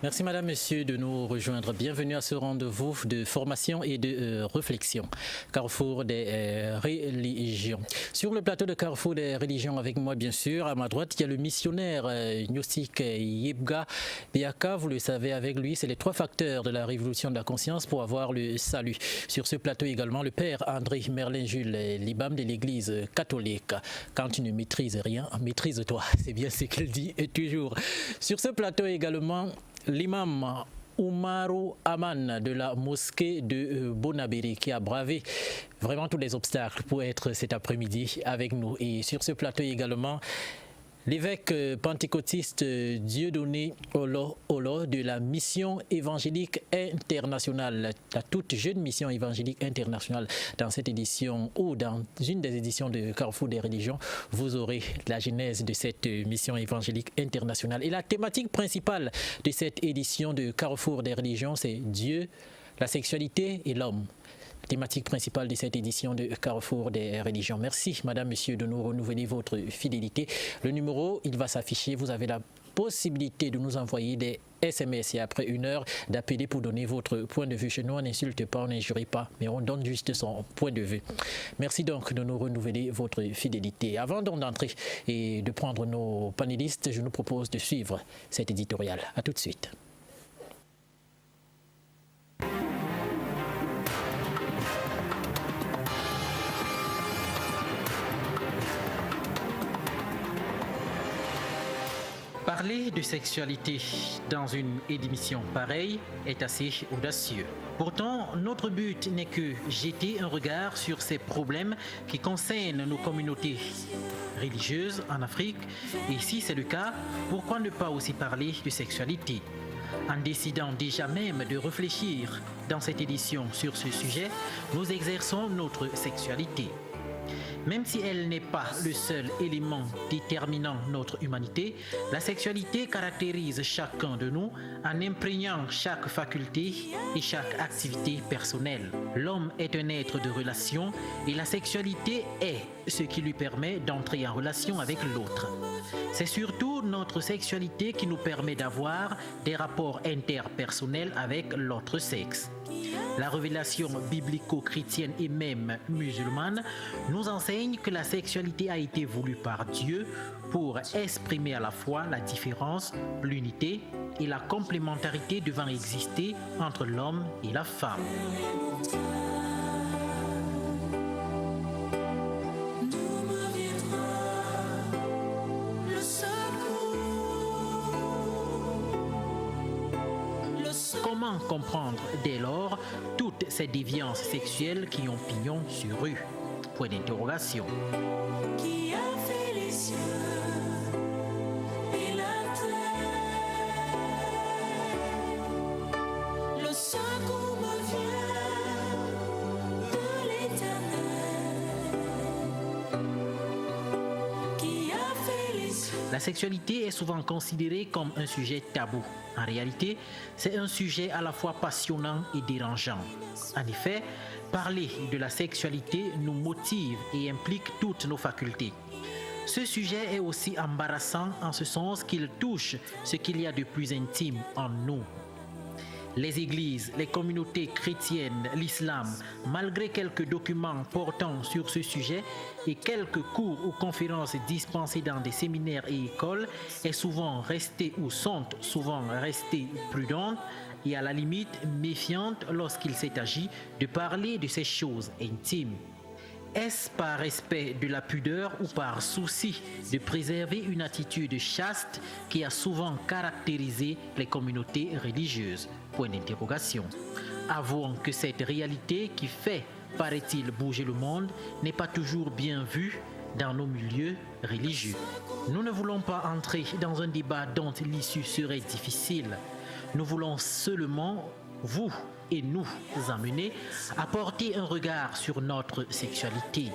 Merci Madame, Monsieur de nous rejoindre. Bienvenue à ce rendez-vous de formation et de réflexion. Carrefour des religions. Sur le plateau de Carrefour des religions avec moi bien sûr, à ma droite, il y a le missionnaire gnostique Yebga Biaka. Vous le savez, avec lui, c'est les 3 facteurs de la révolution de la conscience pour avoir le salut. Sur ce plateau également, le père André Merlin-Jules, l'imam de l'église catholique. Quand tu ne maîtrises rien, maîtrise-toi. C'est bien ce qu'il dit toujours. Sur ce plateau également, l'imam Oumarou Aman de la mosquée de Bonabéry qui a bravé vraiment tous les obstacles pour être cet après-midi avec nous. Et sur ce plateau également, l'évêque pentecôtiste Dieudonné Olo de la mission évangélique internationale, la toute jeune mission évangélique internationale. Dans cette édition ou dans une des éditions de Carrefour des religions, vous aurez la genèse de cette mission évangélique internationale. Et la thématique principale de cette édition de Carrefour des religions, c'est Dieu, la sexualité et l'homme. Thématique principale de cette édition de Carrefour des religions. Merci, Madame, Monsieur, de nous renouveler votre fidélité. Le numéro, il va s'afficher. Vous avez la possibilité de nous envoyer des SMS et après 1 heure d'appeler pour donner votre point de vue. Chez nous, on n'insulte pas, on n'injurie pas, mais on donne juste son point de vue. Merci donc de nous renouveler votre fidélité. Avant donc d'entrer et de prendre nos panélistes, je nous propose de suivre cet éditorial. À tout de suite. Parler de sexualité dans une émission pareille est assez audacieux. Pourtant, notre but n'est que jeter un regard sur ces problèmes qui concernent nos communautés religieuses en Afrique. Et si c'est le cas, pourquoi ne pas aussi parler de sexualité ? En décidant déjà même de réfléchir dans cette édition sur ce sujet, nous exerçons notre sexualité. Même si elle n'est pas le seul élément déterminant notre humanité, la sexualité caractérise chacun de nous en imprégnant chaque faculté et chaque activité personnelle. L'homme est un être de relation et la sexualité est ce qui lui permet d'entrer en relation avec l'autre. C'est surtout notre sexualité qui nous permet d'avoir des rapports interpersonnels avec l'autre sexe. La révélation biblico-chrétienne et même musulmane nous enseigne que la sexualité a été voulue par Dieu pour exprimer à la fois la différence, l'unité et la complémentarité devant exister entre l'homme et la femme. Comment comprendre dès lors toutes ces déviances sexuelles qui ont pignon sur rue ? Point d'interrogation. Qui a fait les cieux et la terre, le secours me vient de l'Éternel. Qui a fait les cieux. La sexualité est souvent considérée comme un sujet tabou. En réalité, c'est un sujet à la fois passionnant et dérangeant. En effet, parler de la sexualité nous motive et implique toutes nos facultés. Ce sujet est aussi embarrassant en ce sens qu'il touche ce qu'il y a de plus intime en nous. Les églises, les communautés chrétiennes, l'islam, malgré quelques documents portant sur ce sujet et quelques cours ou conférences dispensées dans des séminaires et écoles, est souvent restée ou sont souvent restées prudentes et à la limite méfiantes lorsqu'il s'est agi de parler de ces choses intimes. Est-ce par respect de la pudeur ou par souci de préserver une attitude chaste qui a souvent caractérisé les communautés religieuses ? Point d'interrogation. Avouons que cette réalité qui fait, paraît-il, bouger le monde n'est pas toujours bien vue dans nos milieux religieux. Nous ne voulons pas entrer dans un débat dont l'issue serait difficile. Nous voulons seulement, vous et nous amener à porter un regard sur notre sexualité.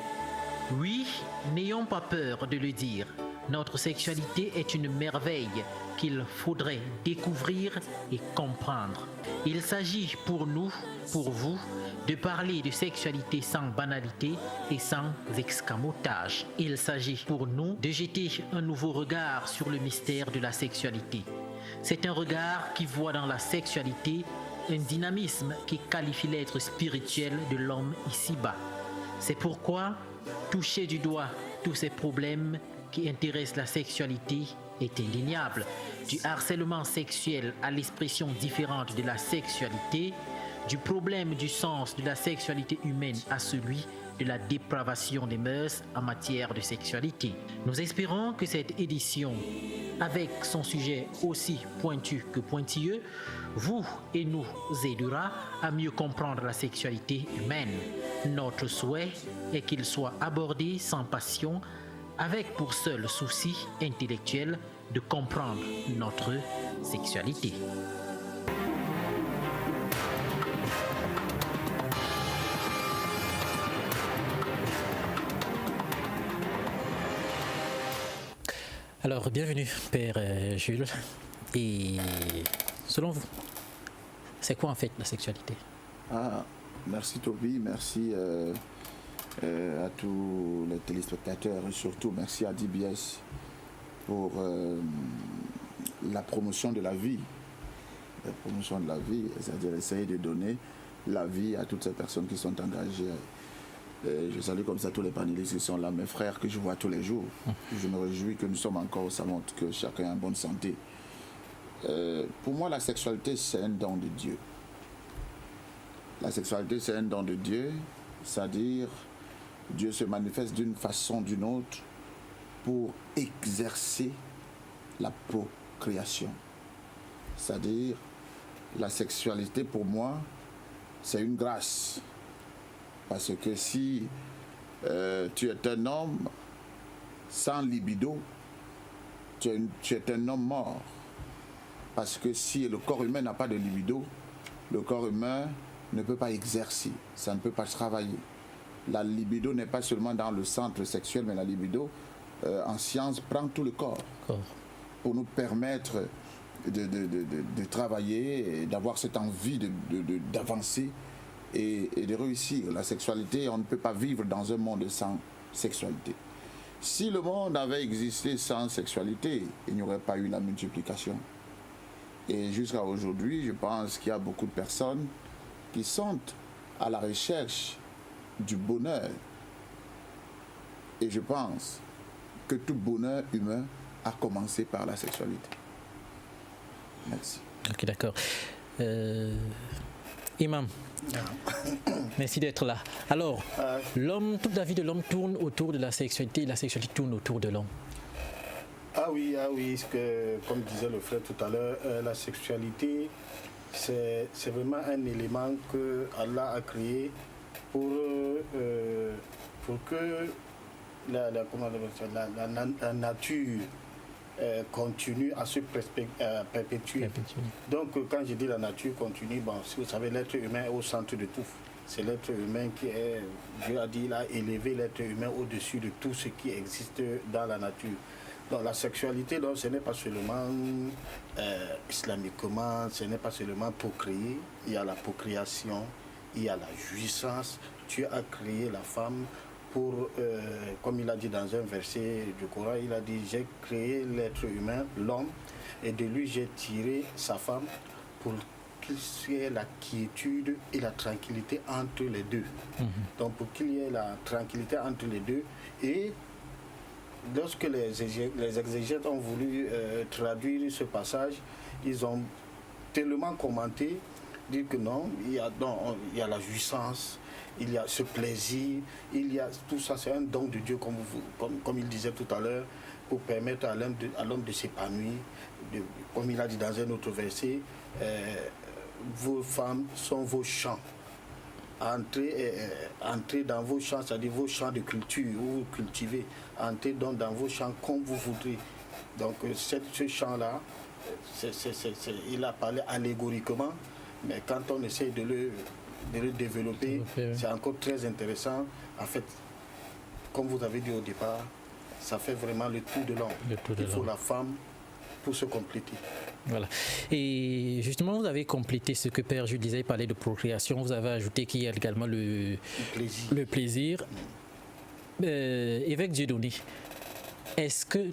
Oui, n'ayons pas peur de le dire. Notre sexualité est une merveille qu'il faudrait découvrir et comprendre. Il s'agit pour nous, pour vous, de parler de sexualité sans banalité et sans escamotage. Il s'agit pour nous de jeter un nouveau regard sur le mystère de la sexualité. C'est un regard qui voit dans la sexualité un dynamisme qui qualifie l'être spirituel de l'homme ici-bas. C'est pourquoi toucher du doigt tous ces problèmes qui intéressent la sexualité est indéniable. Du harcèlement sexuel à l'expression différente de la sexualité, du problème du sens de la sexualité humaine à celui de la dépravation des mœurs en matière de sexualité. Nous espérons que cette édition, avec son sujet aussi pointu que pointilleux, vous et nous aidera à mieux comprendre la sexualité humaine. Notre souhait est qu'il soit abordé sans passion, avec pour seul souci intellectuel de comprendre notre sexualité. Alors, bienvenue, Père Jules. Et selon vous, c'est quoi en fait la sexualité? Merci Toby, merci à tous les téléspectateurs et surtout merci à DBS pour la promotion de la vie. La promotion de la vie, c'est-à-dire essayer de donner la vie à toutes ces personnes qui sont engagées. Je salue comme ça tous les panélistes qui sont là, mes frères que je vois tous les jours. Je me réjouis que nous sommes encore, ça montre que chacun est en bonne santé. Pour moi, la sexualité, c'est un don de Dieu. La sexualité, c'est un don de Dieu, c'est-à-dire Dieu se manifeste d'une façon ou d'une autre pour exercer la procréation. C'est-à-dire, la sexualité, pour moi, c'est une grâce. Parce que si tu es un homme sans libido, tu es un homme mort. Parce que si le corps humain n'a pas de libido, le corps humain ne peut pas exercer, ça ne peut pas travailler. La libido n'est pas seulement dans le centre sexuel, mais la libido, en science, prend tout le corps. Pour nous permettre de travailler et d'avoir cette envie d'avancer et de réussir. La sexualité, on ne peut pas vivre dans un monde sans sexualité. Si le monde avait existé sans sexualité, il n'y aurait pas eu la multiplication. Et jusqu'à aujourd'hui, je pense qu'il y a beaucoup de personnes qui sont à la recherche du bonheur. Et je pense que tout bonheur humain a commencé par la sexualité. Merci. Ok, d'accord. Imam, merci d'être là. Alors, l'homme, toute la vie de l'homme tourne autour de la sexualité et la sexualité tourne autour de l'homme. Ah oui, comme disait le frère tout à l'heure, la sexualité, c'est vraiment un élément que Allah a créé pour que la nature continue à se perpétuer. Donc quand je dis la nature continue, si vous savez, l'être humain est au centre de tout. C'est l'être humain qui est, Dieu a dit, il a élevé l'être humain au-dessus de tout ce qui existe dans la nature. Donc la sexualité, donc, ce n'est pas seulement islamiquement, ce n'est pas seulement procréer, il y a la procréation, il y a la jouissance. Dieu a créé la femme pour, comme il a dit dans un verset du Coran, il a dit « J'ai créé l'être humain, l'homme, et de lui j'ai tiré sa femme pour qu'il y ait la quiétude et la tranquillité entre les deux. » Donc pour qu'il y ait la tranquillité entre les deux. Et lorsque les exégètes ont voulu traduire ce passage, ils ont tellement commenté, dire que non, il y a la jouissance, il y a ce plaisir, il y a tout ça, c'est un don de Dieu, comme il disait tout à l'heure, pour permettre à l'homme de s'épanouir. Comme il a dit dans un autre verset, vos femmes sont vos champs. Entrez dans vos champs, c'est-à-dire vos champs de culture, où vous cultivez. Entrez donc dans vos champs comme vous voudrez. Donc ce champ-là, il a parlé allégoriquement, mais quand on essaie de le développer, c'est encore très intéressant. En fait, comme vous avez dit au départ, ça fait vraiment le tout de l'homme. Il faut la femme pour se compléter. Voilà. Et justement, vous avez complété ce que Père Jules disait, il parlait de procréation. Vous avez ajouté qu'il y a également le plaisir. Évêque Dieudonné, est-ce que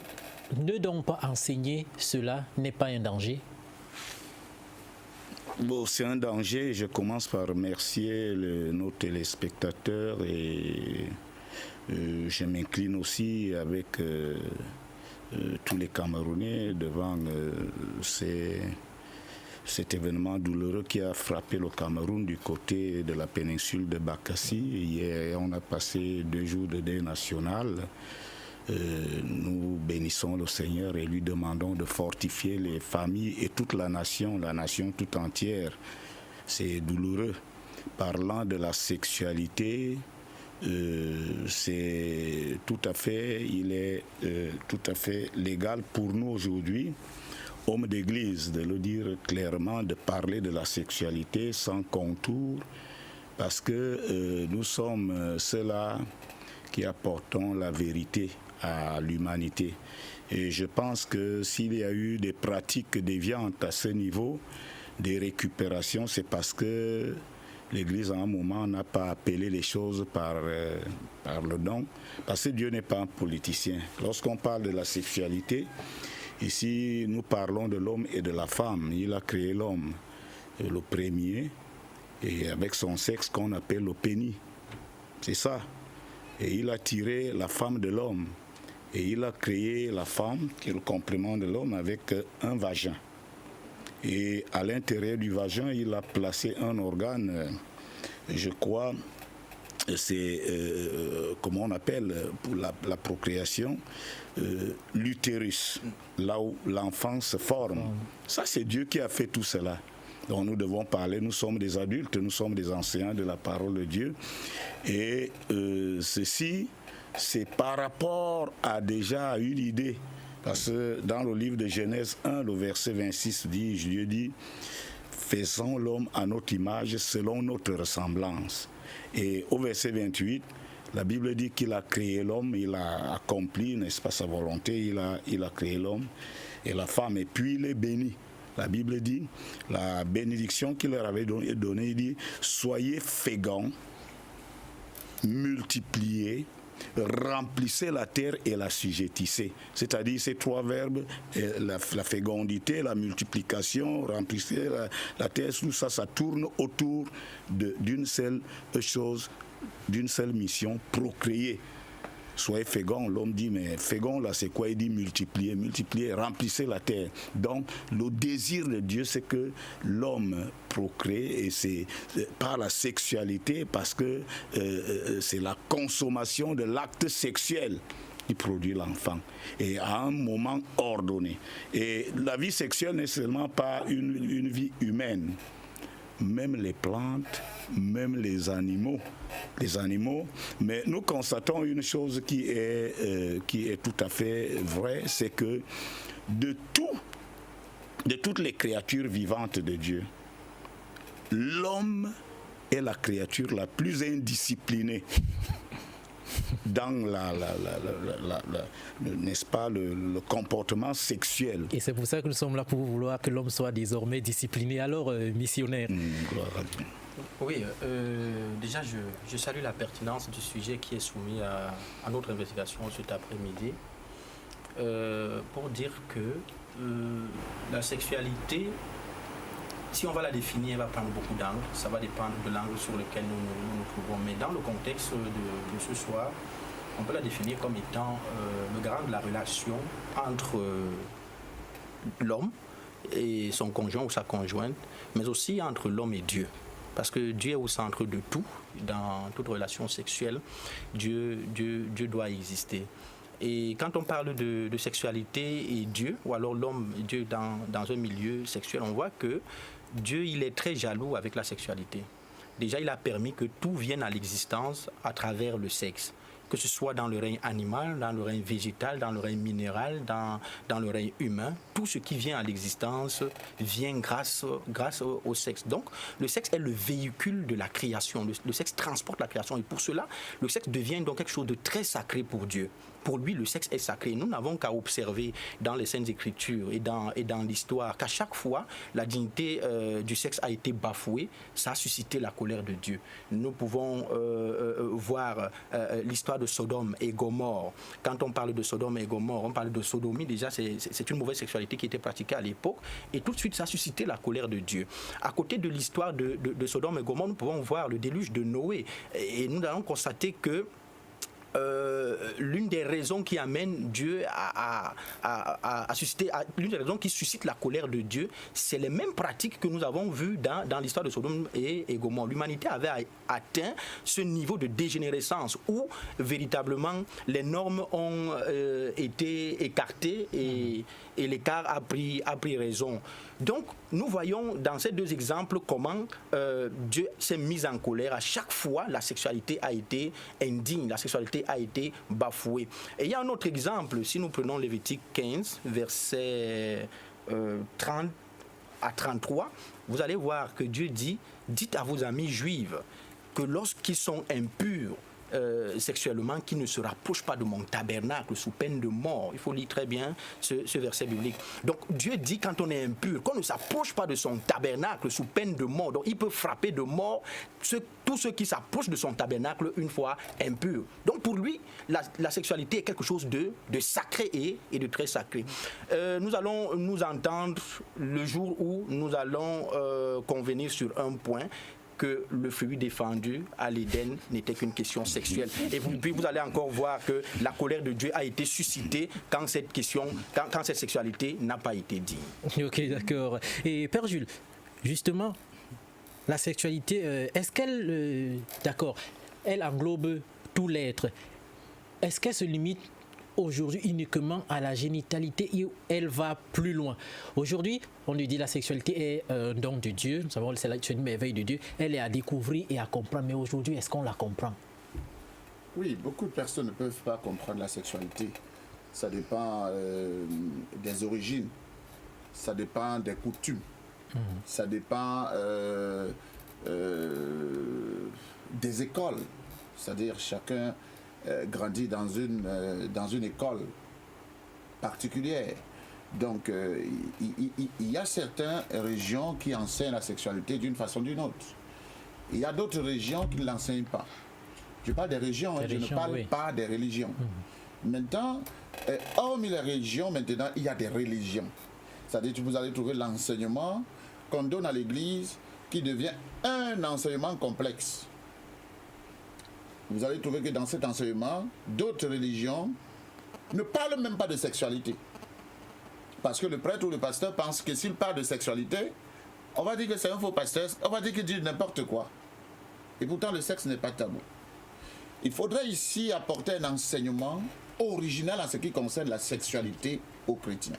ne donc pas enseigner cela n'est pas un danger? Bon, c'est un danger. Je commence par remercier nos téléspectateurs et je m'incline aussi avec tous les Camerounais devant cet événement douloureux qui a frappé le Cameroun du côté de la péninsule de Bakassi. Hier, on a passé 2 jours de deuil national. Nous bénissons le Seigneur et lui demandons de fortifier les familles et toute la nation tout entière. C'est douloureux. Parlant de la sexualité, c'est tout à fait, il est tout à fait légal pour nous aujourd'hui, hommes d'église, de le dire clairement, de parler de la sexualité sans contour, parce que nous sommes ceux-là qui apportons la vérité à l'humanité. Et je pense que s'il y a eu des pratiques déviantes à ce niveau, des récupérations, c'est parce que l'Église, à un moment, n'a pas appelé les choses par le nom, parce que Dieu n'est pas un politicien. Lorsqu'on parle de la sexualité, ici, nous parlons de l'homme et de la femme. Il a créé l'homme, le premier, et avec son sexe qu'on appelle le pénis. C'est ça. Et il a tiré la femme de l'homme. Et il a créé la femme, qui est le complément de l'homme, avec un vagin. Et à l'intérieur du vagin, il a placé un organe, je crois, c'est, comment on appelle, pour la procréation, l'utérus, là où l'enfant se forme. Ça, c'est Dieu qui a fait tout cela. Donc nous devons parler, nous sommes des adultes, nous sommes des enseignants de la parole de Dieu. Et ceci, c'est par rapport à déjà une idée. Parce que dans le livre de Genèse 1, le verset 26 dit, Dieu dit, faisons l'homme à notre image selon notre ressemblance. Et au verset 28, la Bible dit qu'il a créé l'homme, il a accompli, n'est-ce pas, sa volonté, il a créé l'homme et la femme, et puis il est béni. La Bible dit, la bénédiction qu'il leur avait donnée, il dit, soyez féconds, multipliez, remplissez la terre et la sujettissez. C'est-à-dire ces 3 verbes, la fécondité, la multiplication, remplissez la terre, tout ça, ça tourne autour d'une seule chose, d'une seule mission, procréer. Soyez féconds, l'homme dit, mais fécond là c'est quoi? Il dit multiplier, multiplier, remplissez la terre. Donc le désir de Dieu c'est que l'homme procrée, et c'est par la sexualité, parce que c'est la consommation de l'acte sexuel qui produit l'enfant, et à un moment ordonné. Et la vie sexuelle n'est seulement pas une vie humaine. Même les plantes, même les animaux, mais nous constatons une chose qui est tout à fait vraie, c'est que de toutes les créatures vivantes de Dieu, l'homme est la créature la plus indisciplinée dans n'est-ce pas, le comportement sexuel. Et c'est pour ça que nous sommes là, pour vouloir que l'homme soit désormais discipliné. Alors, missionnaire. Gloire à Dieu. Oui, déjà je salue la pertinence du sujet qui est soumis à notre investigation cet après-midi, pour dire que la sexualité, si on va la définir, elle va prendre beaucoup d'angles. Ça va dépendre de l'angle sur lequel nous nous trouvons. Mais dans le contexte de ce soir, on peut la définir comme étant le garant de la relation entre l'homme et son conjoint ou sa conjointe, mais aussi entre l'homme et Dieu. Parce que Dieu est au centre de tout. Dans toute relation sexuelle, Dieu doit exister. Et quand on parle de sexualité et Dieu, ou alors l'homme et Dieu dans un milieu sexuel, on voit que Dieu, il est très jaloux avec la sexualité. Déjà, il a permis que tout vienne à l'existence à travers le sexe, que ce soit dans le règne animal, dans le règne végétal, dans le règne minéral, dans le règne humain. Tout ce qui vient à l'existence vient grâce au sexe. Donc, le sexe est le véhicule de la création. Le sexe transporte la création. Et pour cela, le sexe devient donc quelque chose de très sacré pour Dieu. Pour lui, le sexe est sacré. Nous n'avons qu'à observer dans les Saintes Écritures et dans l'histoire qu'à chaque fois, la dignité du sexe a été bafouée, ça a suscité la colère de Dieu. Nous pouvons voir l'histoire de Sodome et Gomorrhe. Quand on parle de Sodome et Gomorrhe, on parle de sodomie. Déjà, c'est une mauvaise sexualité qui était pratiquée à l'époque. Et tout de suite, ça a suscité la colère de Dieu. À côté de l'histoire de Sodome et Gomorrhe, nous pouvons voir le déluge de Noé. Et nous allons constater que l'une des raisons qui amène Dieu à susciter, l'une des raisons qui suscite la colère de Dieu, c'est les mêmes pratiques que nous avons vues dans l'histoire de Sodome et Gomorrhe. L'humanité avait atteint ce niveau de dégénérescence où véritablement les normes ont été écartées et l'écart a pris raison. Donc, nous voyons dans ces deux exemples comment Dieu s'est mis en colère. À chaque fois, la sexualité a été indigne, la sexualité a été bafouée. Et il y a un autre exemple, si nous prenons Lévitique 15, versets 30 à 33, vous allez voir que Dieu dit, dites à vos amis juifs que lorsqu'ils sont impurs, sexuellement, qui ne se rapproche pas de mon tabernacle sous peine de mort. Il faut lire très bien ce verset biblique. Donc Dieu dit quand on est impur, qu'on ne s'approche pas de son tabernacle sous peine de mort. Donc il peut frapper de mort tous ceux qui s'approchent de son tabernacle une fois impurs. Donc pour lui, la sexualité est quelque chose de sacré et de très sacré. Nous allons nous entendre le jour où nous allons convenir sur un point, que le fruit défendu à l'Éden n'était qu'une question sexuelle. Et puis vous allez encore voir que la colère de Dieu a été suscitée quand cette sexualité n'a pas été digne. Ok, d'accord. Et Père Jules, justement, la sexualité, est-ce qu'elle, d'accord, elle englobe tout l'être? Est-ce qu'elle se limite aujourd'hui uniquement à la génitalité et elle va plus loin? Aujourd'hui, on lui dit la sexualité est un don de Dieu. Nous savons que c'est une merveille de Dieu. Elle est à découvrir et à comprendre. Mais aujourd'hui, est-ce qu'on la comprend? Oui, beaucoup de personnes ne peuvent pas comprendre la sexualité. Ça dépend des origines. Ça dépend des coutumes. Ça dépend des écoles. C'est-à-dire chacun grandit dans une école particulière. Donc, il y a certaines régions qui enseignent la sexualité d'une façon ou d'une autre. Il y a d'autres régions qui ne l'enseignent pas. Je parle des régions, je ne parle pas des religions. Maintenant, hormis les régions, maintenant, il y a des religions. C'est-à-dire que vous allez trouver l'enseignement qu'on donne à l'Église qui devient un enseignement complexe. Vous allez trouver que dans cet enseignement, d'autres religions ne parlent même pas de sexualité. Parce que le prêtre ou le pasteur pense que s'il parle de sexualité, on va dire que c'est un faux pasteur, on va dire qu'il dit n'importe quoi. Et pourtant, le sexe n'est pas tabou. Il faudrait ici apporter un enseignement original en ce qui concerne la sexualité aux chrétiens.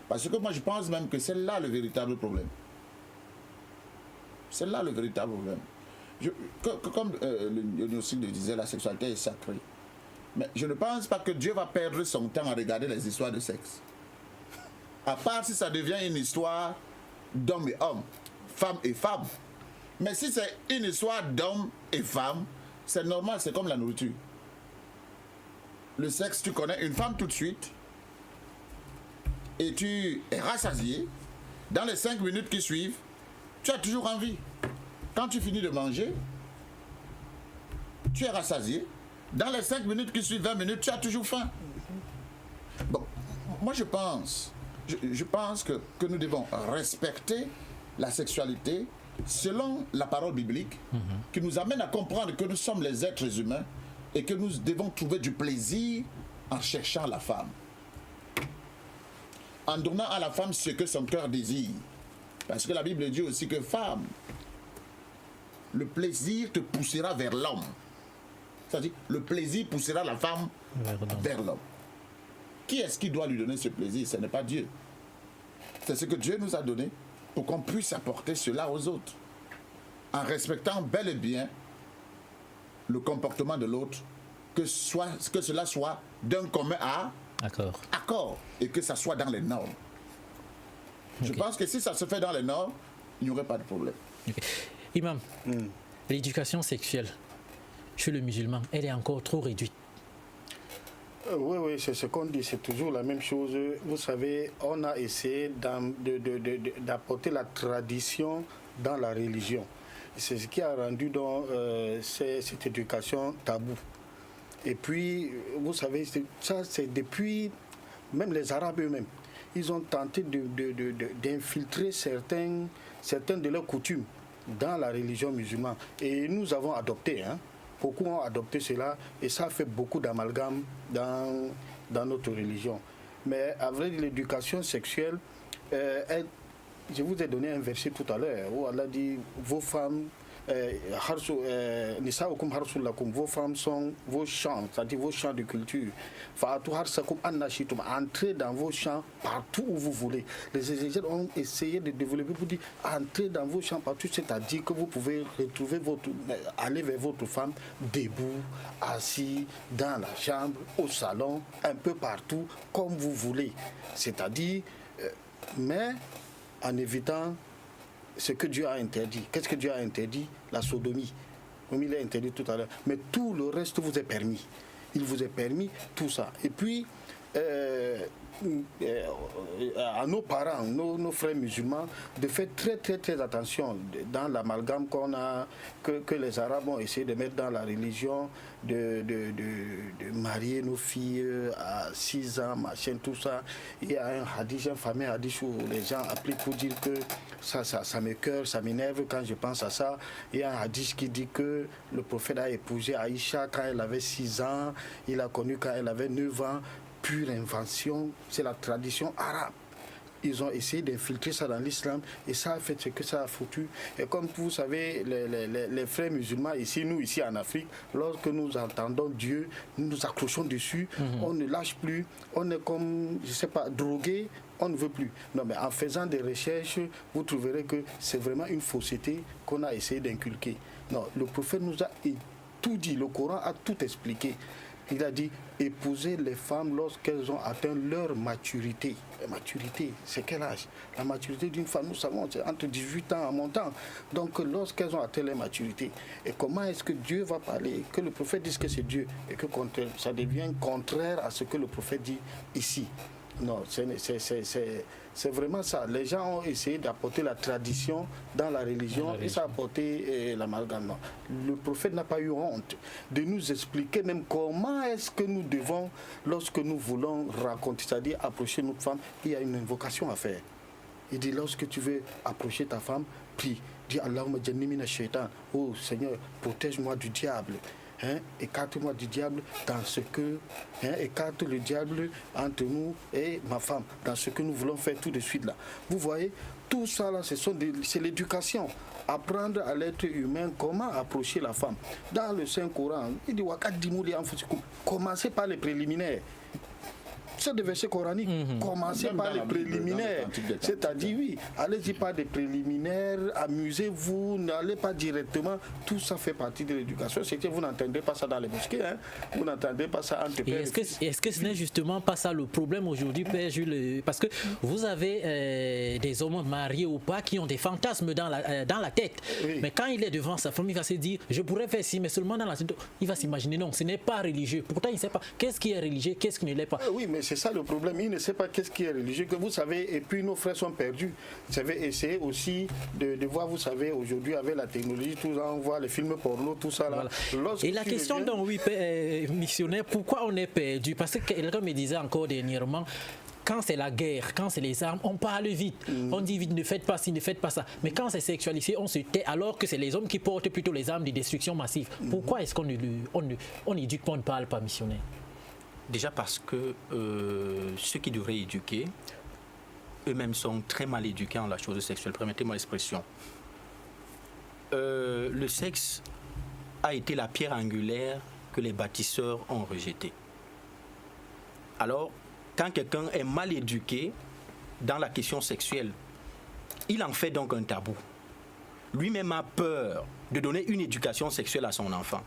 Parce que moi, je pense même que c'est là le véritable problème. C'est là le véritable problème. Comme le gnostique le disait, la sexualité est sacrée. Mais je ne pense pas que Dieu va perdre son temps à regarder les histoires de sexe. À part si ça devient une histoire d'homme et homme, femme et femme. Mais si c'est une histoire d'homme et femme, c'est normal, c'est comme la nourriture. Le sexe, tu connais une femme tout de suite et tu es rassasié. Dans les 5 minutes qui suivent, tu as toujours envie. Quand tu finis de manger, tu es rassasié. Dans les 5 minutes qui suivent, 20 minutes, tu as toujours faim. Bon, moi je pense que nous devons respecter la sexualité selon la parole biblique qui nous amène à comprendre que nous sommes les êtres humains et que nous devons trouver du plaisir en cherchant la femme. En donnant à la femme ce que son cœur désire. Parce que la Bible dit aussi que femme, le plaisir te poussera vers l'homme. C'est-à-dire, le plaisir poussera la femme vers l'homme. Qui est-ce qui doit lui donner ce plaisir? Ce n'est pas Dieu. C'est ce que Dieu nous a donné pour qu'on puisse apporter cela aux autres. En respectant bel et bien le comportement de l'autre, que cela soit d'un commun accord et que ça soit dans les normes. Je pense que si ça se fait dans les normes, il n'y aurait pas de problème. Imam, l'éducation sexuelle chez le musulman, elle est encore trop réduite. Oui, c'est ce qu'on dit, c'est toujours la même chose. Vous savez, on a essayé d'apporter la tradition dans la religion. C'est ce qui a rendu donc, cette éducation tabou. Et puis, vous savez, ça c'est depuis, même les Arabes eux-mêmes, ils ont tenté d'infiltrer certaines de leurs coutumes dans la religion musulmane. Et nous avons adopté, beaucoup ont adopté cela, et ça fait beaucoup d'amalgame dans notre religion. Mais avec l'éducation sexuelle, je vous ai donné un verset tout à l'heure où Allah dit, vos femmes, vos femmes sont vos champs, c'est-à-dire vos champs de culture. Entrez dans vos champs partout où vous voulez. Les exégètes ont essayé de développer pour dire entrez dans vos champs partout, c'est-à-dire que vous pouvez retrouver aller vers votre femme debout, assis, dans la chambre, au salon, un peu partout, comme vous voulez. C'est-à-dire, mais en évitant ce que Dieu a interdit. Qu'est-ce que Dieu a interdit? La sodomie. Comme il a interdit tout à l'heure. Mais tout le reste vous est permis. Il vous est permis tout ça. Et puis, à nos parents, nos frères musulmans, de faire très attention dans l'amalgame que les Arabes ont essayé de mettre dans la religion, de marier nos filles à 6 ans, machin, tout ça. Il y a un hadith, un fameux hadith où les gens appliquent pour dire que ça m'écoeure, ça m'énerve quand je pense à ça. Il y a un hadith qui dit que le prophète a épousé Aïcha quand elle avait 6 ans, il a connu quand elle avait 9 ans. Pure invention, c'est la tradition arabe. Ils ont essayé d'infiltrer ça dans l'islam et ça a fait ce que ça a foutu. Et comme vous savez, les frères musulmans ici, nous ici en Afrique, lorsque nous entendons Dieu, nous nous accrochons dessus, on ne lâche plus, on est comme, je ne sais pas, drogué, on ne veut plus. Non, mais en faisant des recherches, vous trouverez que c'est vraiment une fausseté qu'on a essayé d'inculquer. Non, le prophète nous a tout dit, le Coran a tout expliqué. Il a dit épouser les femmes lorsqu'elles ont atteint leur maturité. La maturité, c'est quel âge? La maturité d'une femme, nous savons, c'est entre 18 ans en montant. Donc lorsqu'elles ont atteint leur maturité, et comment est-ce que Dieu va parler? Que le prophète dise que c'est Dieu et que ça devient contraire à ce que le prophète dit ici. Non, c'est vraiment ça. Les gens ont essayé d'apporter la tradition dans la religion et ça a apporté l'amalgame. Le prophète n'a pas eu honte de nous expliquer même comment est-ce que nous devons, lorsque nous voulons raconter, c'est-à-dire approcher notre femme, il y a une invocation à faire. Il dit, lorsque tu veux approcher ta femme, prie. Dis Allahumma jannimina shaitan. Oh Seigneur, protège-moi du diable. Écarte-moi du diable dans ce que écarte le diable entre nous et ma femme dans ce que nous voulons faire tout de suite là. Vous voyez, tout ça là, c'est l'éducation. Apprendre à l'être humain comment approcher la femme. Dans le Saint-Coran, il dit commencez par les préliminaires. C'est des versets coraniques. Commencez par les préliminaires. C'est-à-dire, oui, allez-y par des préliminaires, amusez-vous, n'allez pas directement. Tout ça fait partie de l'éducation. C'est que vous n'entendez pas ça dans les mosquées. Vous n'entendez pas ça entre pères. Est-ce que ce n'est justement pas ça le problème aujourd'hui, Père Jules? Parce que vous avez des hommes mariés ou pas qui ont des fantasmes dans la tête. Oui. Mais quand il est devant sa femme, il va se dire, je pourrais faire ci, mais seulement dans la tête. Il va s'imaginer, non, ce n'est pas religieux. Pourtant, il ne sait pas qu'est-ce qui est religieux, qu'est-ce qui ne l'est pas. Oui, mais c'est ça le problème. Il ne sait pas qu'est-ce qui est religieux, que vous savez, et puis nos frères sont perdus. Vous savez, essayer aussi de voir, vous savez, aujourd'hui avec la technologie, tout ça, on voit les films porno, tout ça là. Voilà. Et la question donc, oui, missionnaire, pourquoi on est perdu? Parce que quelqu'un me disait encore dernièrement, quand c'est la guerre, quand c'est les armes, on parle vite. On dit vite, ne faites pas ci, ne faites pas ça. Mais quand c'est sexualisé, on se tait, alors que c'est les hommes qui portent plutôt les armes de destruction massive. Pourquoi est-ce qu'on éduque, on ne parle pas, missionnaire? Déjà parce que ceux qui devraient éduquer, eux-mêmes sont très mal éduqués en la chose sexuelle. Permettez-moi l'expression. Le sexe a été la pierre angulaire que les bâtisseurs ont rejetée. Alors, quand quelqu'un est mal éduqué dans la question sexuelle, il en fait donc un tabou. Lui-même a peur de donner une éducation sexuelle à son enfant.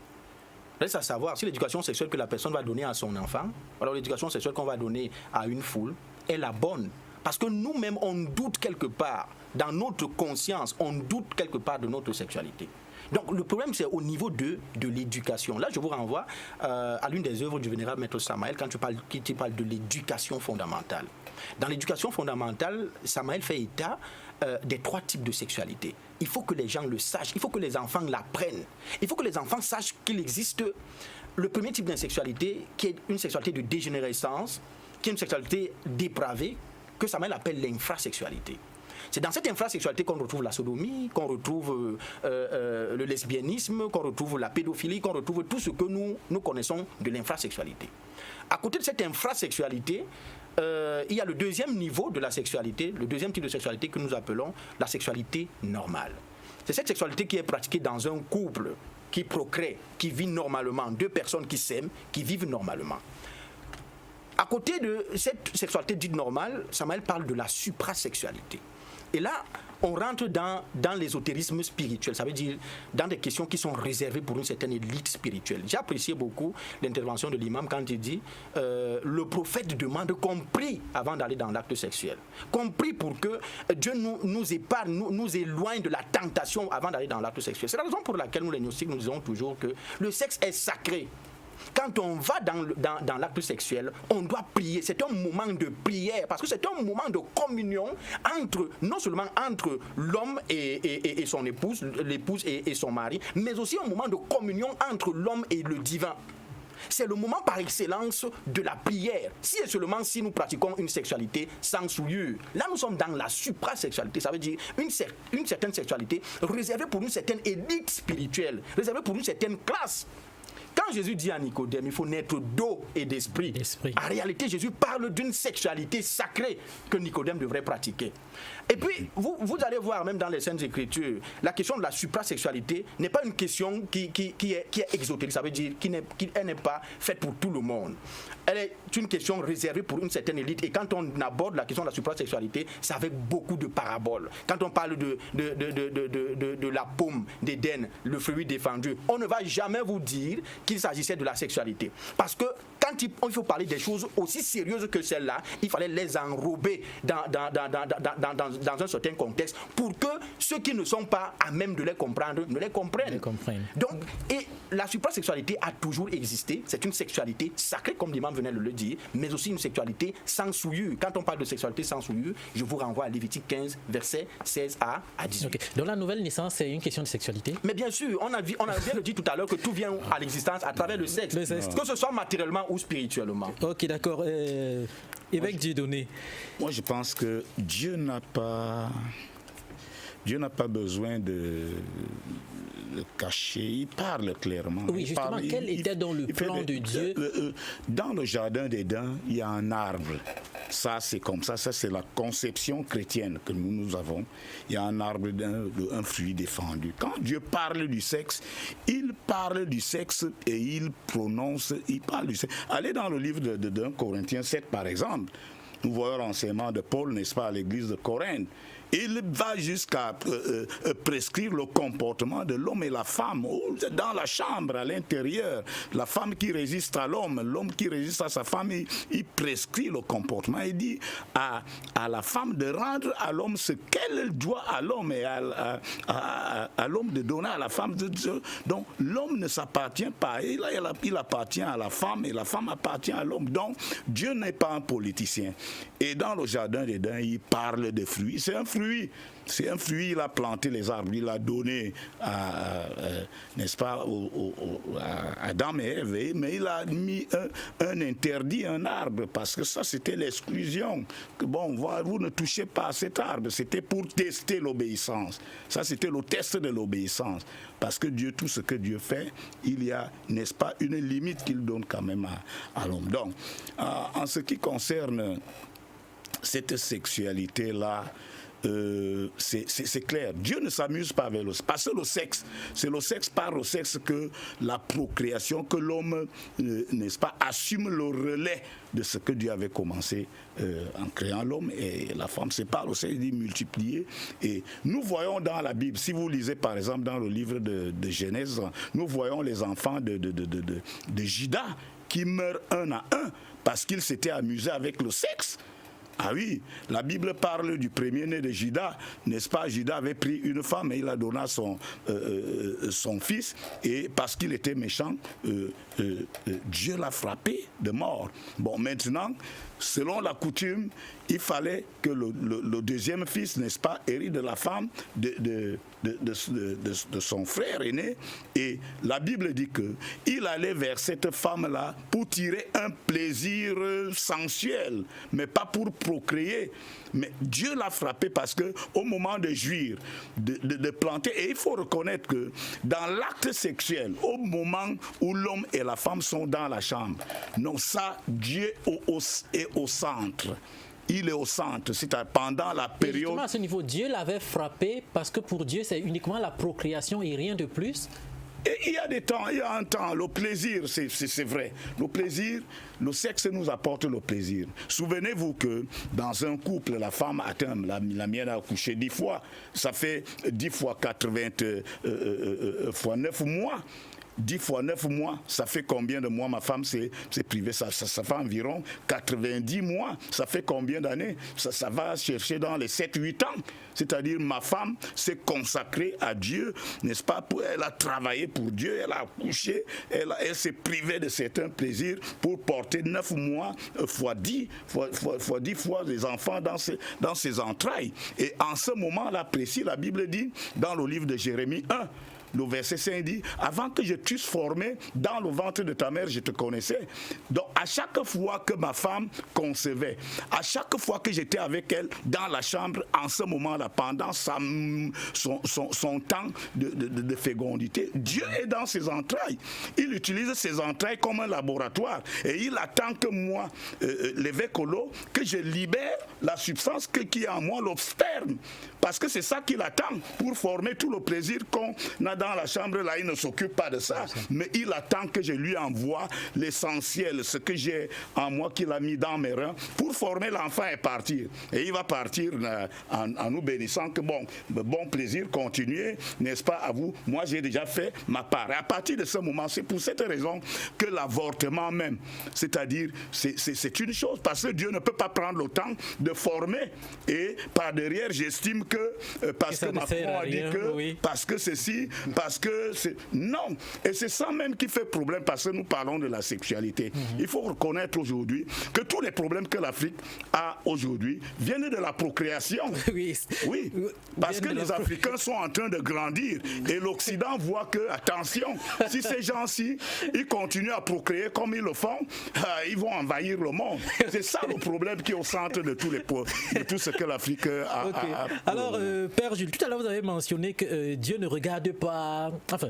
Reste à savoir si l'éducation sexuelle que la personne va donner à son enfant, alors l'éducation sexuelle qu'on va donner à une foule, est la bonne. Parce que nous-mêmes, on doute quelque part, dans notre conscience, on doute quelque part de notre sexualité. Donc le problème, c'est au niveau de l'éducation. Là, je vous renvoie à l'une des œuvres du vénérable Maître Samaël quand tu parles de l'éducation fondamentale. Dans l'éducation fondamentale, Samaël fait état des 3 types de sexualité. Il faut que les gens le sachent, il faut que les enfants l'apprennent. Il faut que les enfants sachent qu'il existe le premier type d'insexualité, qui est une sexualité de dégénérescence, qui est une sexualité dépravée, que Samaël appelle l'infrasexualité. C'est dans cette infrasexualité qu'on retrouve la sodomie, qu'on retrouve le lesbianisme, qu'on retrouve la pédophilie, qu'on retrouve tout ce que nous connaissons de l'infrasexualité. À côté de cette infrasexualité, il y a le deuxième niveau de la sexualité, le deuxième type de sexualité que nous appelons la sexualité normale. C'est cette sexualité qui est pratiquée dans un couple qui procrée, qui vit normalement, 2 personnes qui s'aiment, qui vivent normalement. À côté de cette sexualité dite normale, Samaël parle de la suprasexualité. Et là, on rentre dans l'ésotérisme spirituel, ça veut dire dans des questions qui sont réservées pour une certaine élite spirituelle. J'ai apprécié beaucoup l'intervention de l'imam quand il dit le prophète demande qu'on prie avant d'aller dans l'acte sexuel. Qu'on prie pour que Dieu nous épargne, nous éloigne de la tentation avant d'aller dans l'acte sexuel. C'est la raison pour laquelle nous les gnostiques nous disons toujours que le sexe est sacré. Quand on va dans l'acte sexuel, on doit prier. C'est un moment de prière parce que c'est un moment de communion non seulement entre l'homme et son épouse, l'épouse et son mari, mais aussi un moment de communion entre l'homme et le divin. C'est le moment par excellence de la prière. Si et seulement si nous pratiquons une sexualité sans souillure. Là, nous sommes dans la suprasexualité. Ça veut dire une certaine sexualité réservée pour une certaine élite spirituelle, réservée pour une certaine classe. Quand Jésus dit à Nicodème, il faut naître d'eau et d'esprit, en réalité, Jésus parle d'une sexualité sacrée que Nicodème devrait pratiquer. Et puis, vous allez voir, même dans les Saintes Écritures, la question de la suprasexualité n'est pas une question qui est exotérique, ça veut dire qu'elle n'est pas faite pour tout le monde. Elle est une question réservée pour une certaine élite. Et quand on aborde la question de la suprasexualité, c'est avec beaucoup de paraboles. Quand on parle de la pomme d'Éden, le fruit défendu, on ne va jamais vous dire qu'il s'agissait de la sexualité. Parce que quand il faut parler des choses aussi sérieuses que celles-là, il fallait les enrober dans un certain contexte pour que ceux qui ne sont pas à même de les comprendre ne les comprennent. Donc, et la suprasexualité a toujours existé. C'est une sexualité sacrée, comme l'imam venait de le dire, mais aussi une sexualité sans souillure. Quand on parle de sexualité sans souillure, je vous renvoie à Lévitique 15, versets 16 à 18. Okay. Donc la nouvelle naissance, c'est une question de sexualité? Mais bien sûr, on a bien dit tout à l'heure que tout vient à l'existence à travers le sexe, que ce soit matériellement ou spirituellement. Ok, d'accord. Évêque Dieudonné. Moi, je pense que Dieu n'a pas besoin de le cacher. Il parle clairement. Oui, justement, quel était dans le plan de Dieu? Dans le jardin d'Éden, il y a un arbre. Ça, c'est comme ça. Ça, c'est la conception chrétienne que nous avons. Il y a un arbre, un fruit défendu. Quand Dieu parle du sexe, il parle du sexe et il parle du sexe. Allez dans le livre de 1 Corinthiens 7, par exemple. Nous voyons l'enseignement de Paul, n'est-ce pas, à l'église de Corinthe. Il va jusqu'à prescrire le comportement de l'homme et la femme dans la chambre, à l'intérieur. La femme qui résiste à l'homme, l'homme qui résiste à sa femme, il prescrit le comportement. Il dit à la femme de rendre à l'homme ce qu'elle doit à l'homme et à l'homme de donner à la femme. Donc l'homme ne s'appartient pas. Il appartient à la femme et la femme appartient à l'homme. Donc Dieu n'est pas un politicien. Et dans le jardin d'Éden, il parle de fruits. C'est un fruit. Il a planté les arbres, il a donné n'est-ce pas, à Adam et Ève, mais il a mis un interdit, un arbre, parce que ça c'était l'exclusion. Bon, vous ne touchez pas à cet arbre, c'était pour tester l'obéissance. Ça c'était le test de l'obéissance, parce que Dieu, tout ce que Dieu fait, il y a, n'est-ce pas, une limite qu'il donne quand même à l'homme. Donc, en ce qui concerne cette sexualité-là, c'est clair. Dieu ne s'amuse pas avec le sexe. Parce que le sexe, c'est le sexe par le sexe que la procréation, que l'homme, n'est-ce pas, assume le relais de ce que Dieu avait commencé en créant l'homme et la femme. C'est par le sexe, il dit multiplier. Et nous voyons dans la Bible, si vous lisez par exemple dans le livre de Genèse, nous voyons les enfants de Juda qui meurent un à un parce qu'ils s'étaient amusés avec le sexe. Ah oui, la Bible parle du premier-né de Judas, n'est-ce pas? Judas avait pris une femme et il a donné son fils, et parce qu'il était méchant, Dieu l'a frappé de mort. Bon, maintenant, selon la coutume, il fallait que le deuxième fils, n'est-ce pas, hérite de la femme de son frère aîné. Et la Bible dit qu'il allait vers cette femme-là pour tirer un plaisir sensuel, mais pas pour procréer. Mais Dieu l'a frappé parce qu'au moment de jouir, de planter, et il faut reconnaître que dans l'acte sexuel, au moment où l'homme et la femme sont dans la chambre, non, ça, Dieu est au centre. Il est au centre, c'est-à-dire pendant la période... Et justement, à ce niveau, Dieu l'avait frappé parce que pour Dieu, c'est uniquement la procréation et rien de plus. Et il y a des temps, il y a un temps, le plaisir, c'est vrai. Le plaisir, le sexe nous apporte le plaisir. Souvenez-vous que dans un couple, la femme atteint, la mienne a accouché 10 fois, ça fait 10 fois 80 fois 9 mois. 10 fois 9 mois, ça fait combien de mois? Ma femme s'est privée, ça fait environ 90 mois. Ça fait combien d'années? Ça va chercher dans les 7-8 ans. C'est-à-dire ma femme s'est consacrée à Dieu, n'est-ce pas? Elle a travaillé pour Dieu, elle a accouché, elle s'est privée de certains plaisirs pour porter 9 mois fois 10 fois les enfants dans ses entrailles. Et en ce moment-là précis, la Bible dit dans le livre de Jérémie 1, le verset 5 dit, avant que je t'eusse formé dans le ventre de ta mère, je te connaissais. Donc à chaque fois que ma femme concevait, à chaque fois que j'étais avec elle dans la chambre, en ce moment-là, pendant son temps de fécondité, Dieu est dans ses entrailles. Il utilise ses entrailles comme un laboratoire. Et il attend que moi, l'évêque Olo, que je libère la substance qui est en moi, le sperme. Parce que c'est ça qu'il attend pour former tout le plaisir qu'on a dans la chambre. Là, il ne s'occupe pas de ça. Mais il attend que je lui envoie l'essentiel, ce que j'ai en moi, qu'il a mis dans mes reins, pour former l'enfant et partir. Et il va partir en nous bénissant que bon plaisir, continuez, n'est-ce pas, à vous. Moi, j'ai déjà fait ma part. Et à partir de ce moment, c'est pour cette raison que l'avortement même, c'est-à-dire, c'est une chose, parce que Dieu ne peut pas prendre le temps de former. Et par derrière, j'estime que parce que Macron a dit que, oui, parce que ceci, parce que c'est... Non. Et c'est ça même qui fait problème, parce que nous parlons de la sexualité. Il faut reconnaître aujourd'hui que tous les problèmes que l'Afrique a aujourd'hui viennent de la procréation. Oui, parce que les Africains sont en train de grandir et l'Occident voit que, attention, si ces gens-ci, ils continuent à procréer comme ils le font, ils vont envahir le monde. C'est ça le problème qui est au centre de tout ce que l'Afrique a. Alors, Père Jules, tout à l'heure vous avez mentionné que Dieu ne regarde pas, enfin,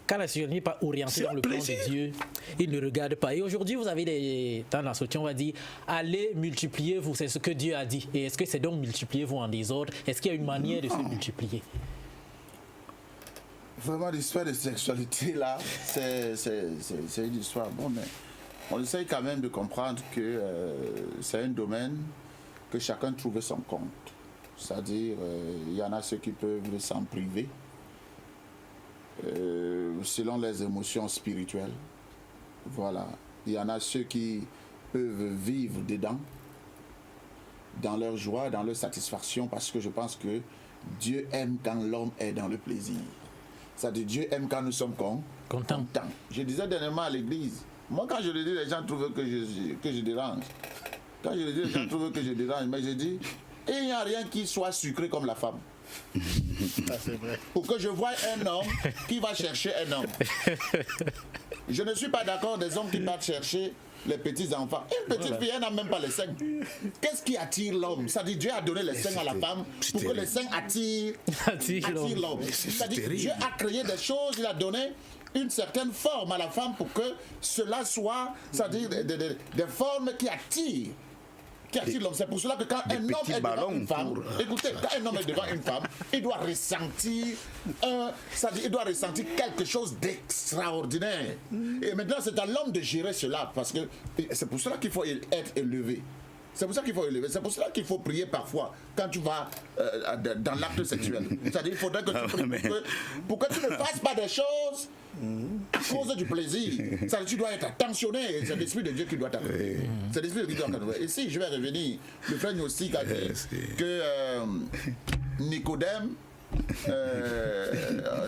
quand la sexualité n'est pas orientée dans le plan de Dieu, il ne regarde pas. Et aujourd'hui, vous avez dans la société, on va dire, allez, multipliez-vous, c'est ce que Dieu a dit. Et est-ce que c'est donc multipliez-vous en désordre? Est-ce qu'il y a une manière de se multiplier? Vraiment, l'histoire de sexualité, là, c'est une histoire. Bon, mais on essaye quand même de comprendre que c'est un domaine que chacun trouve son compte. C'est-à-dire, il y en a ceux qui peuvent s'en priver selon les émotions spirituelles. Voilà. Il y en a ceux qui peuvent vivre dedans, dans leur joie, dans leur satisfaction, parce que je pense que Dieu aime quand l'homme est dans le plaisir. C'est-à-dire, Dieu aime quand nous sommes contents. Je disais dernièrement à l'église, moi quand je le dis, les gens trouvent que je dérange. Quand je le dis, les gens trouvent que je dérange, mais je dis, et il n'y a rien qui soit sucré comme la femme. C'est vrai. Pour que je voie un homme qui va chercher un homme. Je ne suis pas d'accord des hommes qui partent chercher les petits-enfants. Une petite fille, elle n'a même pas les seins. Qu'est-ce qui attire l'homme? Ça dit Dieu a donné les seins à la femme pour que les seins attirent l'homme. C'est-à-dire Dieu a créé des choses, il a donné une certaine forme à la femme pour que cela soit, c'est-à-dire des formes qui attirent l'homme. C'est pour cela que quand un homme est devant une femme, écoutez, quand un homme est devant une femme, il doit ressentir il doit ressentir quelque chose d'extraordinaire. Et maintenant, c'est à l'homme de gérer cela, parce que c'est pour cela qu'il faut être élevé. C'est pour ça qu'il faut élever. C'est pour cela qu'il faut prier parfois quand tu vas dans l'acte sexuel. C'est-à-dire qu'il faudrait que tu pries pour que tu ne fasses pas des choses À cause du plaisir. Ça, tu dois être attentionné. C'est l'Esprit de Dieu qui doit t'arriver. C'est l'Esprit de Dieu qui doit t'arriver. Et si je vais revenir, le frère Gnostic a dit que Nicodème,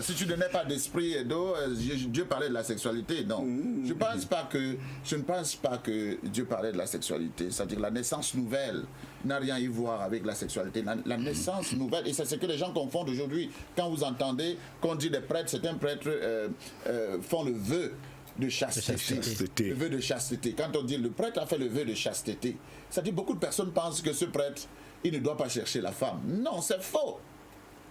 si tu ne n'es pas d'esprit et d'eau, Dieu parlait de la sexualité. Non, je ne pense pas que Dieu parlait de la sexualité. C'est-à-dire la naissance nouvelle n'a rien à y voir avec la sexualité. La naissance nouvelle, et c'est ce que les gens confondent aujourd'hui. Quand vous entendez qu'on dit des prêtres, certains prêtres font le vœu de chasteté. Le vœu de chasteté. Quand on dit le prêtre a fait le vœu de chasteté, c'est-à-dire beaucoup de personnes pensent que ce prêtre, il ne doit pas chercher la femme. Non, c'est faux.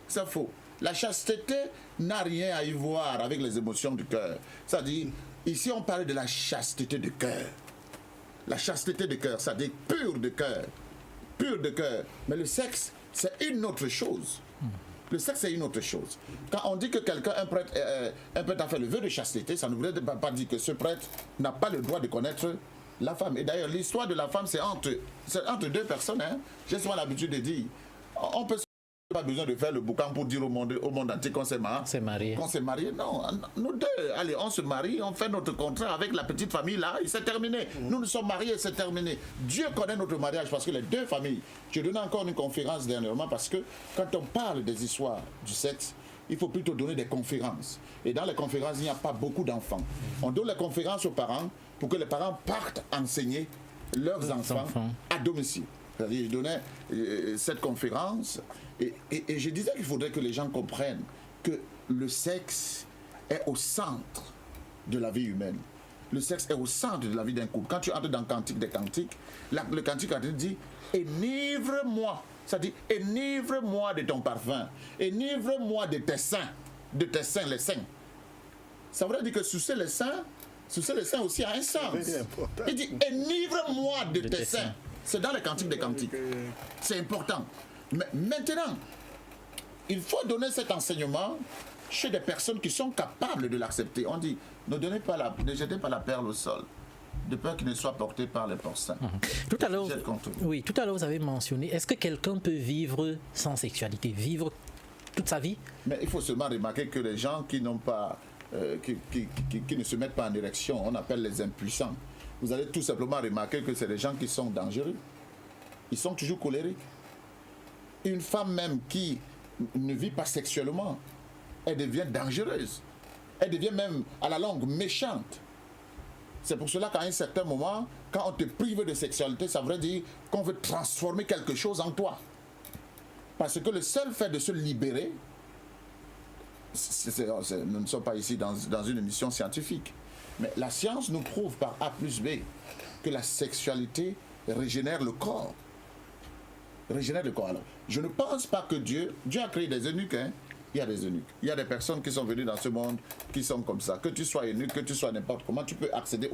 C'est faux. La chasteté n'a rien à y voir avec les émotions du cœur. C'est-à-dire, ici on parle de la chasteté de cœur. La chasteté de cœur, c'est-à-dire pure de cœur. Pure de cœur. Mais le sexe, c'est une autre chose. Le sexe, c'est une autre chose. Quand on dit que quelqu'un, un prêtre a fait le vœu de chasteté, ça ne voudrait pas dire que ce prêtre n'a pas le droit de connaître la femme. Et d'ailleurs, l'histoire de la femme, c'est entre deux personnes. Hein. J'ai souvent l'habitude de dire, on peut pas besoin de faire le boucan pour dire au monde entier qu'on s'est marié. Qu'on s'est marié, non. Nous deux, allez, on se marie, on fait notre contrat avec la petite famille là, et c'est terminé. Nous nous sommes mariés, c'est terminé. Dieu connaît notre mariage parce que les deux familles. J'ai donné encore une conférence dernièrement parce que quand on parle des histoires du sexe, il faut plutôt donner des conférences. Et dans les conférences, il n'y a pas beaucoup d'enfants. On donne les conférences aux parents pour que les parents partent enseigner leurs enfants à domicile. C'est-à-dire, je donnais cette conférence et je disais qu'il faudrait que les gens comprennent que le sexe est au centre de la vie humaine. Le sexe est au centre de la vie d'un couple. Quand tu entres dans le Cantique des Cantiques, le Cantique dit « Enivre-moi ». C'est-à-dire « Enivre-moi de ton parfum. Enivre-moi de tes seins. De tes seins, les seins. » Ça veut dire que sucer les seins aussi a un sens. Il dit « Enivre-moi de tes seins ». C'est dans le Cantique des Cantiques. C'est important. Mais maintenant, il faut donner cet enseignement chez des personnes qui sont capables de l'accepter. On dit, ne jetez pas la perle au sol, de peur qu'il ne soit porté par les porcins. Tout à l'heure, vous avez mentionné, est-ce que quelqu'un peut vivre sans sexualité, vivre toute sa vie? Mais il faut seulement remarquer que les gens qui n'ont pas, qui ne se mettent pas en érection, on appelle les impuissants. Vous allez tout simplement remarquer que c'est des gens qui sont dangereux. Ils sont toujours colériques. Une femme même qui ne vit pas sexuellement, elle devient dangereuse. Elle devient même à la longue méchante. C'est pour cela qu'à un certain moment, quand on te prive de sexualité, ça veut dire qu'on veut transformer quelque chose en toi. Parce que le seul fait de se libérer, nous ne sommes pas ici dans une émission scientifique, mais la science nous prouve par A plus B que la sexualité régénère le corps. Régénère le corps. Alors, je ne pense pas que Dieu a créé des eunuques. Hein. Il y a des eunuques. Il y a des personnes qui sont venues dans ce monde qui sont comme ça. Que tu sois eunuque, que tu sois n'importe comment, tu peux accéder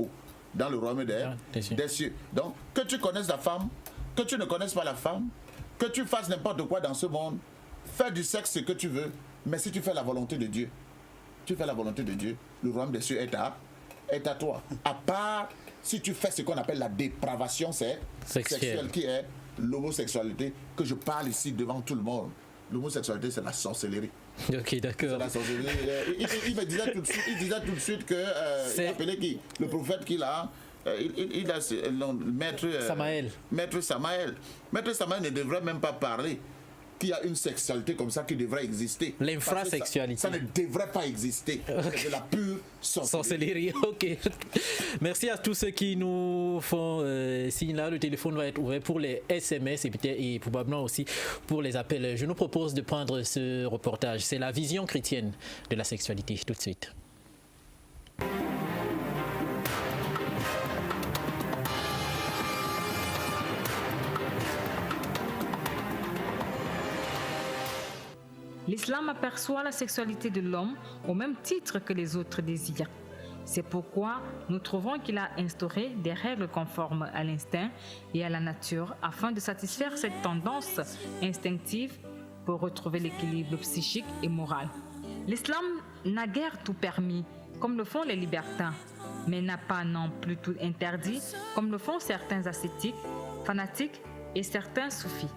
dans le royaume des cieux. Donc, que tu connaisses la femme, que tu ne connaisses pas la femme, que tu fasses n'importe quoi dans ce monde, fais du sexe ce que tu veux, mais si tu fais la volonté de Dieu, le royaume des cieux est à toi. À part si tu fais ce qu'on appelle la dépravation sexuelle, qui est l'homosexualité, que je parle ici devant tout le monde. L'homosexualité, c'est la sorcellerie. Ok, d'accord. C'est la sorcellerie. Il me disait tout de suite que il appelait qui? Le prophète qu'il a. Il a Maître Samaël. Maître Samaël ne devrait même pas parler qu'il y a une sexualité comme ça qui devrait exister. L'infrasexualité. Ça ne devrait pas exister. Okay. C'est de la pure sorcellerie. Ok. Merci à tous ceux qui nous font signe là. Le téléphone va être ouvert pour les SMS et probablement aussi pour les appels. Je nous propose de prendre ce reportage. C'est la vision chrétienne de la sexualité. Tout de suite. L'islam aperçoit la sexualité de l'homme au même titre que les autres désirs. C'est pourquoi nous trouvons qu'il a instauré des règles conformes à l'instinct et à la nature afin de satisfaire cette tendance instinctive pour retrouver l'équilibre psychique et moral. L'islam n'a guère tout permis, comme le font les libertins, mais n'a pas non plus tout interdit, comme le font certains ascétiques, fanatiques et certains soufis.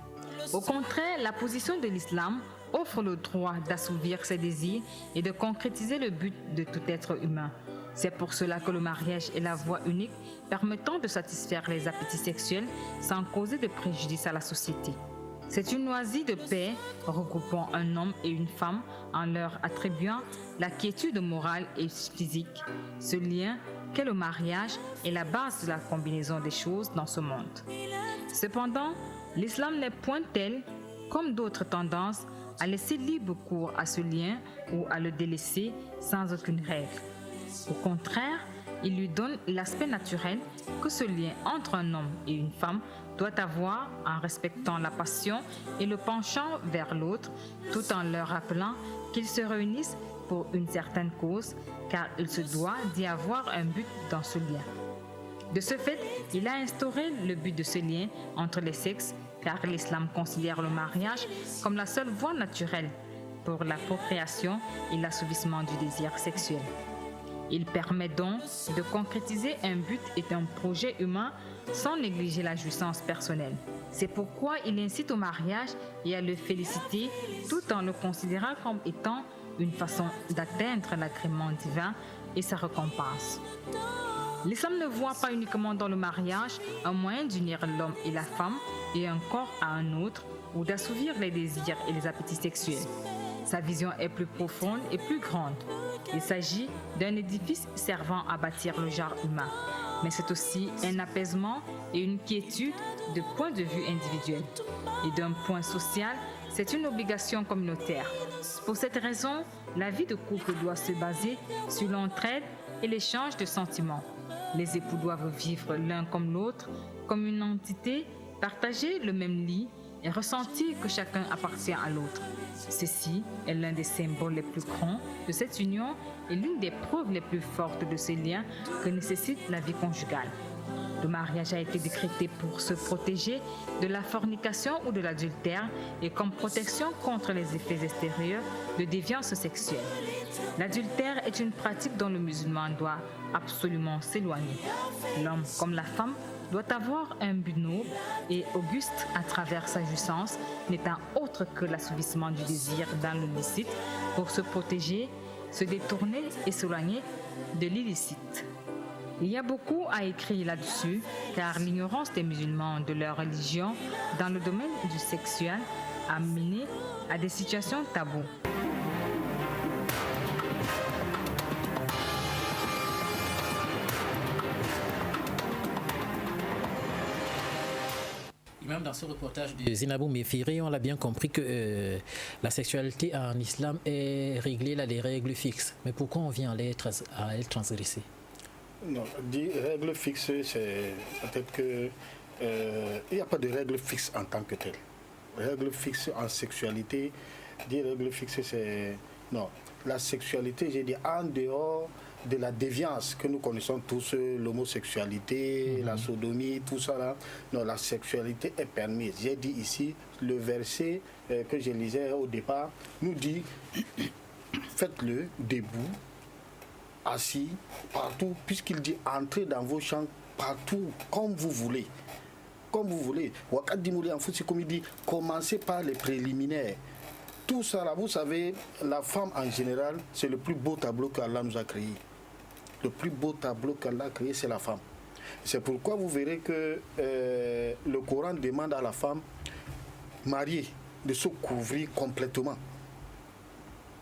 Au contraire, la position de l'islam offre le droit d'assouvir ses désirs et de concrétiser le but de tout être humain. C'est pour cela que le mariage est la voie unique permettant de satisfaire les appétits sexuels sans causer de préjudice à la société. C'est une oasis de paix regroupant un homme et une femme en leur attribuant la quiétude morale et physique. Ce lien qu'est le mariage est la base de la combinaison des choses dans ce monde. Cependant, l'islam n'est point tel, comme d'autres tendances, à laisser libre cours à ce lien ou à le délaisser sans aucune règle. Au contraire, il lui donne l'aspect naturel que ce lien entre un homme et une femme doit avoir en respectant la passion et le penchant vers l'autre, tout en leur rappelant qu'ils se réunissent pour une certaine cause, car il se doit d'y avoir un but dans ce lien. De ce fait, il a instauré le but de ce lien entre les sexes, car l'islam considère le mariage comme la seule voie naturelle pour la procréation et l'assouvissement du désir sexuel. Il permet donc de concrétiser un but et un projet humain sans négliger la jouissance personnelle. C'est pourquoi il incite au mariage et à le féliciter tout en le considérant comme étant une façon d'atteindre l'agrément divin et sa récompense. L'islam ne voit pas uniquement dans le mariage un moyen d'unir l'homme et la femme et un corps à un autre ou d'assouvir les désirs et les appétits sexuels. Sa vision est plus profonde et plus grande. Il s'agit d'un édifice servant à bâtir le genre humain, mais c'est aussi un apaisement et une quiétude de point de vue individuel. Et d'un point social, c'est une obligation communautaire. Pour cette raison, la vie de couple doit se baser sur l'entraide et l'échange de sentiments. Les époux doivent vivre l'un comme l'autre, comme une entité, partager le même lit et ressentir que chacun appartient à l'autre. Ceci est l'un des symboles les plus grands de cette union et l'une des preuves les plus fortes de ces liens que nécessite la vie conjugale. Le mariage a été décrété pour se protéger de la fornication ou de l'adultère et comme protection contre les effets extérieurs de déviance sexuelle. L'adultère est une pratique dont le musulman doit absolument s'éloigner. L'homme comme la femme doit avoir un but noble et auguste à travers sa jouissance, n'étant autre que l'assouvissement du désir dans le licite pour se protéger, se détourner et s'éloigner de l'illicite. Il y a beaucoup à écrire là-dessus, car l'ignorance des musulmans de leur religion dans le domaine du sexuel a mené à des situations taboues. Même dans ce reportage de Zinabou Mefiri, on l'a bien compris que la sexualité en islam est réglée à des règles fixes. Mais pourquoi on vient à les transgresser? Non, dire règles fixes, c'est peut-être que il n'y a pas de règles fixes en tant que telles. Règles fixes en sexualité, dire règles fixes, c'est... Non, la sexualité, j'ai dit en dehors de la déviance que nous connaissons tous, l'homosexualité, la sodomie, tout ça là. Non, la sexualité est permise. J'ai dit ici, le verset que je lisais au départ nous dit faites-le debout, assis, partout, puisqu'il dit entrez dans vos champs partout, comme vous voulez. Comme vous voulez. Comme il dit, commencez par les préliminaires. Tout ça là, vous savez, la femme en général, c'est le plus beau tableau qu'Allah nous a créé. Le plus beau tableau qu'Allah a créé, c'est la femme. C'est pourquoi vous verrez que le Coran demande à la femme mariée de se couvrir complètement.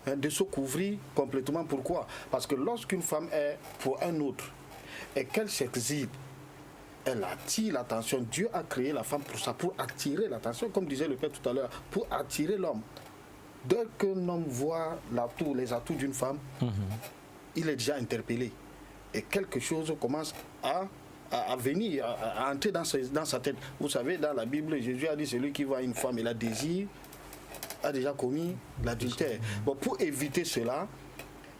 De se couvrir complètement, pourquoi? Parce que lorsqu'une femme est pour un autre et qu'elle s'exhibe, elle attire l'attention. Dieu a créé la femme pour ça, pour attirer l'attention, comme disait le Père tout à l'heure, pour attirer l'homme. Dès qu'un homme voit les atouts d'une femme, il est déjà interpellé. Et quelque chose commence à venir, à entrer dans sa tête. Vous savez, dans la Bible, Jésus a dit celui qui voit une femme et la désire a déjà commis l'adultère. Bon, pour éviter cela,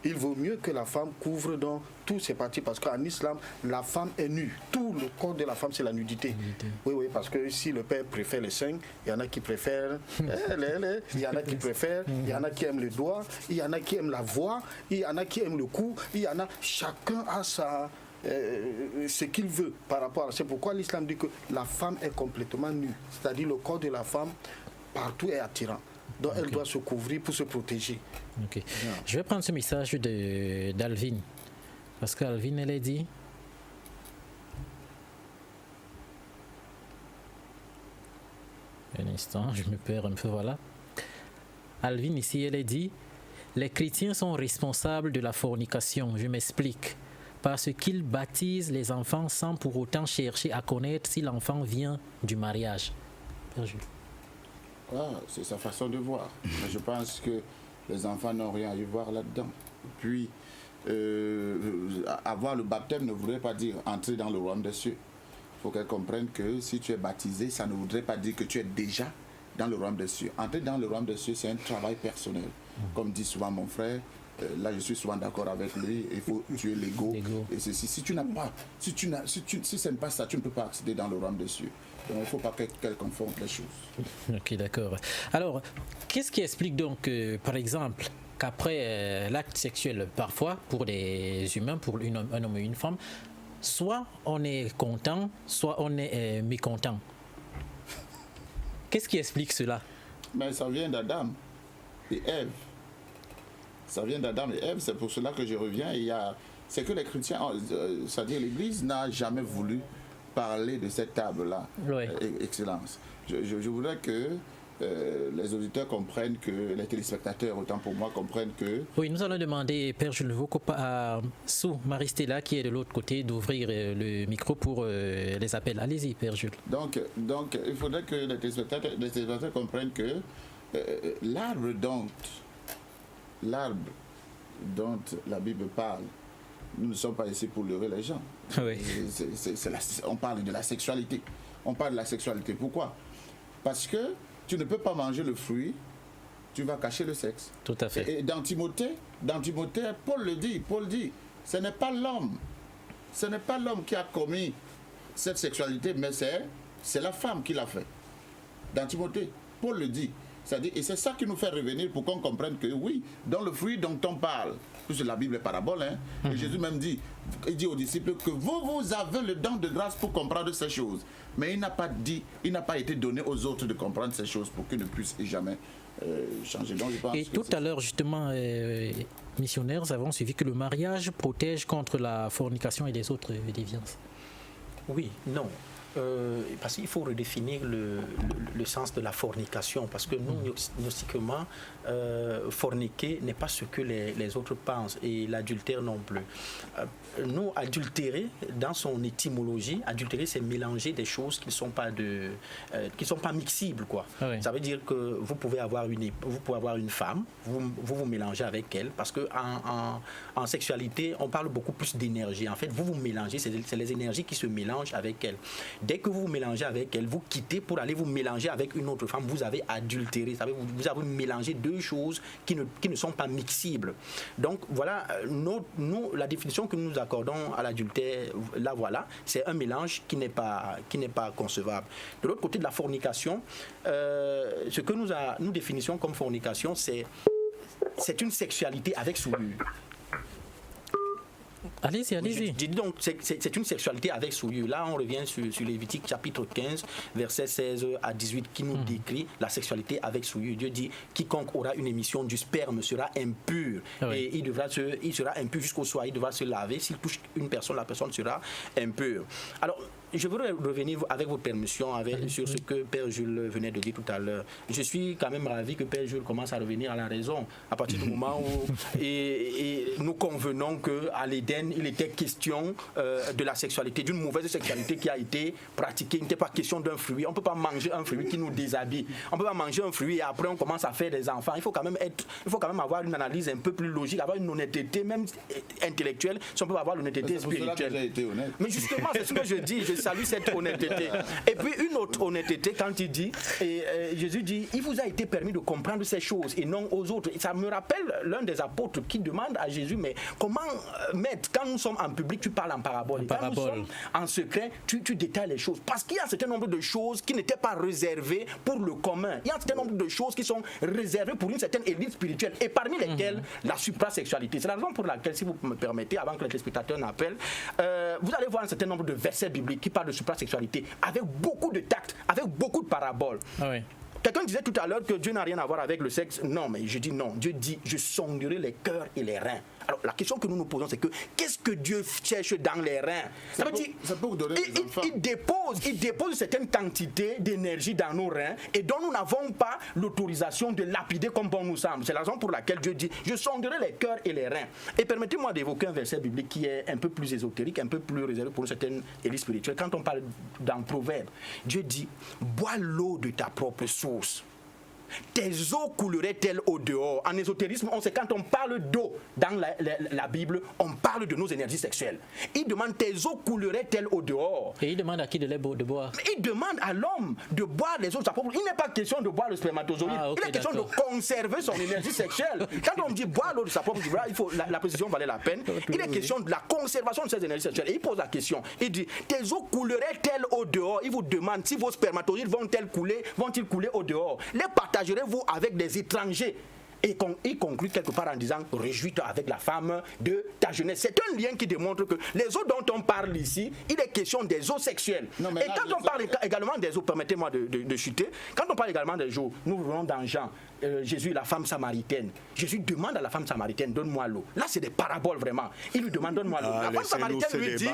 il vaut mieux que la femme couvre dans tous ses parties, parce qu'en islam, la femme est nue. Tout le corps de la femme, c'est la nudité. Oui, parce que si le père préfère les seins, il y en a qui préfèrent il y en a qui préfèrent, il y en a qui aiment les doigts, il y en a qui aiment la voix, il y en a qui aiment le cou, il y en a, chacun a ce qu'il veut par rapport à... C'est pourquoi l'islam dit que la femme est complètement nue. C'est-à-dire le corps de la femme, partout est attirant. Donc elle doit se couvrir pour se protéger. Ok. Je vais prendre ce message d'Alvin. Parce qu'Alvin, elle a dit... Un instant, je me perds un peu, voilà. Alvin, ici, elle a dit... Les chrétiens sont responsables de la fornication. Je m'explique. Parce qu'ils baptisent les enfants sans pour autant chercher à connaître si l'enfant vient du mariage. Père Jules. C'est sa façon de voir. Mais je pense que les enfants n'ont rien à y voir là-dedans. Puis, avoir le baptême ne voudrait pas dire entrer dans le royaume des cieux. Il faut qu'elle comprenne que si tu es baptisé, ça ne voudrait pas dire que tu es déjà dans le royaume des cieux. Entrer dans le royaume des cieux, c'est un travail personnel. Comme dit souvent mon frère, là je suis souvent d'accord avec lui, il faut tuer l'ego. Et ceci, si tu n'as pas, si ce n'est pas ça, tu ne peux pas accéder dans le royaume des cieux. Donc il ne faut pas qu'elle confonde les choses. Ok, d'accord. Alors, qu'est-ce qui explique donc, par exemple, qu'après l'acte sexuel, parfois, pour des humains, pour un homme et une femme, soit on est content, soit on est mécontent. Qu'est-ce qui explique cela? Mais ça vient d'Adam et Ève. Ça vient d'Adam et Ève, c'est pour cela que je reviens. C'est que les chrétiens, c'est-à-dire l'Église n'a jamais voulu parler de cette table-là. Oui. Excellence. Je voudrais que les auditeurs comprennent, que les téléspectateurs, autant pour moi, comprennent que... Oui, nous allons demander, Père Jules Vaucopa, à Sou Maristella, qui est de l'autre côté, d'ouvrir le micro pour les appels. Allez-y, Père Jules. Donc, il faudrait que les téléspectateurs comprennent que l'arbre dont la Bible parle, nous ne sommes pas ici pour leurrer les gens. Oui. On parle de la sexualité. On parle de la sexualité. Pourquoi? Parce que tu ne peux pas manger le fruit, tu vas cacher le sexe. Tout à fait. Et dans Timothée, Paul dit, ce n'est pas l'homme qui a commis cette sexualité, mais c'est la femme qui l'a fait. Dans Timothée, Paul le dit. C'est-à-dire, et c'est ça qui nous fait revenir pour qu'on comprenne que oui, dans le fruit dont on parle, puisque la Bible est parabole, et Jésus même dit aux disciples que vous avez le don de grâce pour comprendre ces choses. Mais il n'a pas été donné aux autres de comprendre ces choses pour qu'ils ne puissent jamais changer. Donc, je pense et tout à l'heure, justement, missionnaires, nous avons suivi que le mariage protège contre la fornication et les autres déviances. Oui, non. Parce qu'il faut redéfinir le sens de la fornication, parce que nous, gnostiquement, forniquer n'est pas ce que les autres pensent, et l'adultère non plus. Nous, adultérer, dans son étymologie, adultérer, c'est mélanger des choses qui ne sont pas mixibles, quoi. Ah oui. Ça veut dire que vous pouvez avoir une femme, vous mélangez avec elle, parce que en sexualité, on parle beaucoup plus d'énergie. En fait, vous mélangez, c'est les énergies qui se mélangent avec elle. Dès que vous vous mélangez avec elle, vous quittez pour aller vous mélanger avec une autre femme, vous avez adultéré, vous avez mélangé deux choses qui ne sont pas mixibles. Donc voilà, nous, la définition que nous accordons à l'adultère, là voilà, c'est un mélange qui n'est pas concevable. De l'autre côté de la fornication, ce que nous définissons comme fornication, c'est une sexualité avec souillure. Allez-y. Je dis donc, c'est une sexualité avec souillure. Là, on revient sur Lévitique chapitre 15, versets 16 à 18, qui nous décrit la sexualité avec souillure. Dieu dit, quiconque aura une émission du sperme sera impur. Ah oui. Et il sera impur jusqu'au soir, il devra se laver. S'il touche une personne, la personne sera impure. Alors, je voudrais revenir avec votre permission sur ce que Père Jules venait de dire tout à l'heure. Je suis quand même ravi que Père Jules commence à revenir à la raison à partir du moment où et nous convenons qu'à l'Éden, il était question de la sexualité, d'une mauvaise sexualité qui a été pratiquée. Il n'était pas question d'un fruit. On ne peut pas manger un fruit qui nous déshabille. On ne peut pas manger un fruit et après on commence à faire des enfants. Il faut quand même avoir une analyse un peu plus logique, avoir une honnêteté, même intellectuelle, si on peut avoir l'honnêteté spirituelle. Mais justement, c'est ce que je dis. Je salue cette honnêteté. Et puis une autre honnêteté quand il dit, Jésus dit, il vous a été permis de comprendre ces choses et non aux autres. Et ça me rappelle l'un des apôtres qui demande à Jésus, mais comment, maître, quand nous sommes en public, tu parles en parabole. Quand nous sommes en secret, tu détailles les choses. Parce qu'il y a un certain nombre de choses qui n'étaient pas réservées pour le commun. Il y a un certain nombre de choses qui sont réservées pour une certaine élite spirituelle. Et parmi lesquelles, la suprasexualité. C'est la raison pour laquelle, si vous me permettez, avant que les téléspectateurs n'appellent, vous allez voir un certain nombre de versets bibliques qui parlent de suprasexualité avec beaucoup de tact, avec beaucoup de paraboles. Ah oui. Quelqu'un disait tout à l'heure que Dieu n'a rien à voir avec le sexe. Non, mais je dis non. Dieu dit, je sonderai les cœurs et les reins. Alors, la question que nous nous posons, c'est que qu'est-ce que Dieu cherche dans les reins? Ça veut dire, il dépose une certaine quantité d'énergie dans nos reins et dont nous n'avons pas l'autorisation de lapider comme bon nous semble. C'est la raison pour laquelle Dieu dit, je sonderai les cœurs et les reins. Et permettez-moi d'évoquer un verset biblique qui est un peu plus ésotérique, un peu plus réservé pour une certaine élite spirituelle. Quand on parle dans Proverbe, Dieu dit, bois l'eau de ta propre source. Tes eaux couleraient-elles au dehors? En ésotérisme, on sait quand on parle d'eau dans la Bible, on parle de nos énergies sexuelles. Il demande tes eaux couleraient-elles au dehors? Et il demande à qui de boire? Il demande à l'homme de boire les eaux de sa propre. Il n'est pas question de boire le spermatozoïde. Il est question de conserver son énergie sexuelle. Quand on dit boire l'eau de sa propre, il faut la précision valait la peine. Il est question de la conservation de ses énergies sexuelles. Et il pose la question. Il dit, tes eaux couleraient-elles au dehors? Il vous demande si vos spermatozoïdes vont-ils couler au dehors? Les partagerez-vous avec des étrangers? Et il conclut quelque part en disant, réjouis-toi avec la femme de ta jeunesse. C'est un lien qui démontre que les eaux dont on parle ici, il est question des eaux sexuelles. Et quand on parle également des eaux, permettez-moi de chuter, quand on parle également des eaux, nous venons dans Jean, Jésus, la femme samaritaine. Jésus demande à la femme samaritaine, donne-moi l'eau. Là, c'est des paraboles vraiment. Il lui demande, donne-moi l'eau. La femme samaritaine lui dit,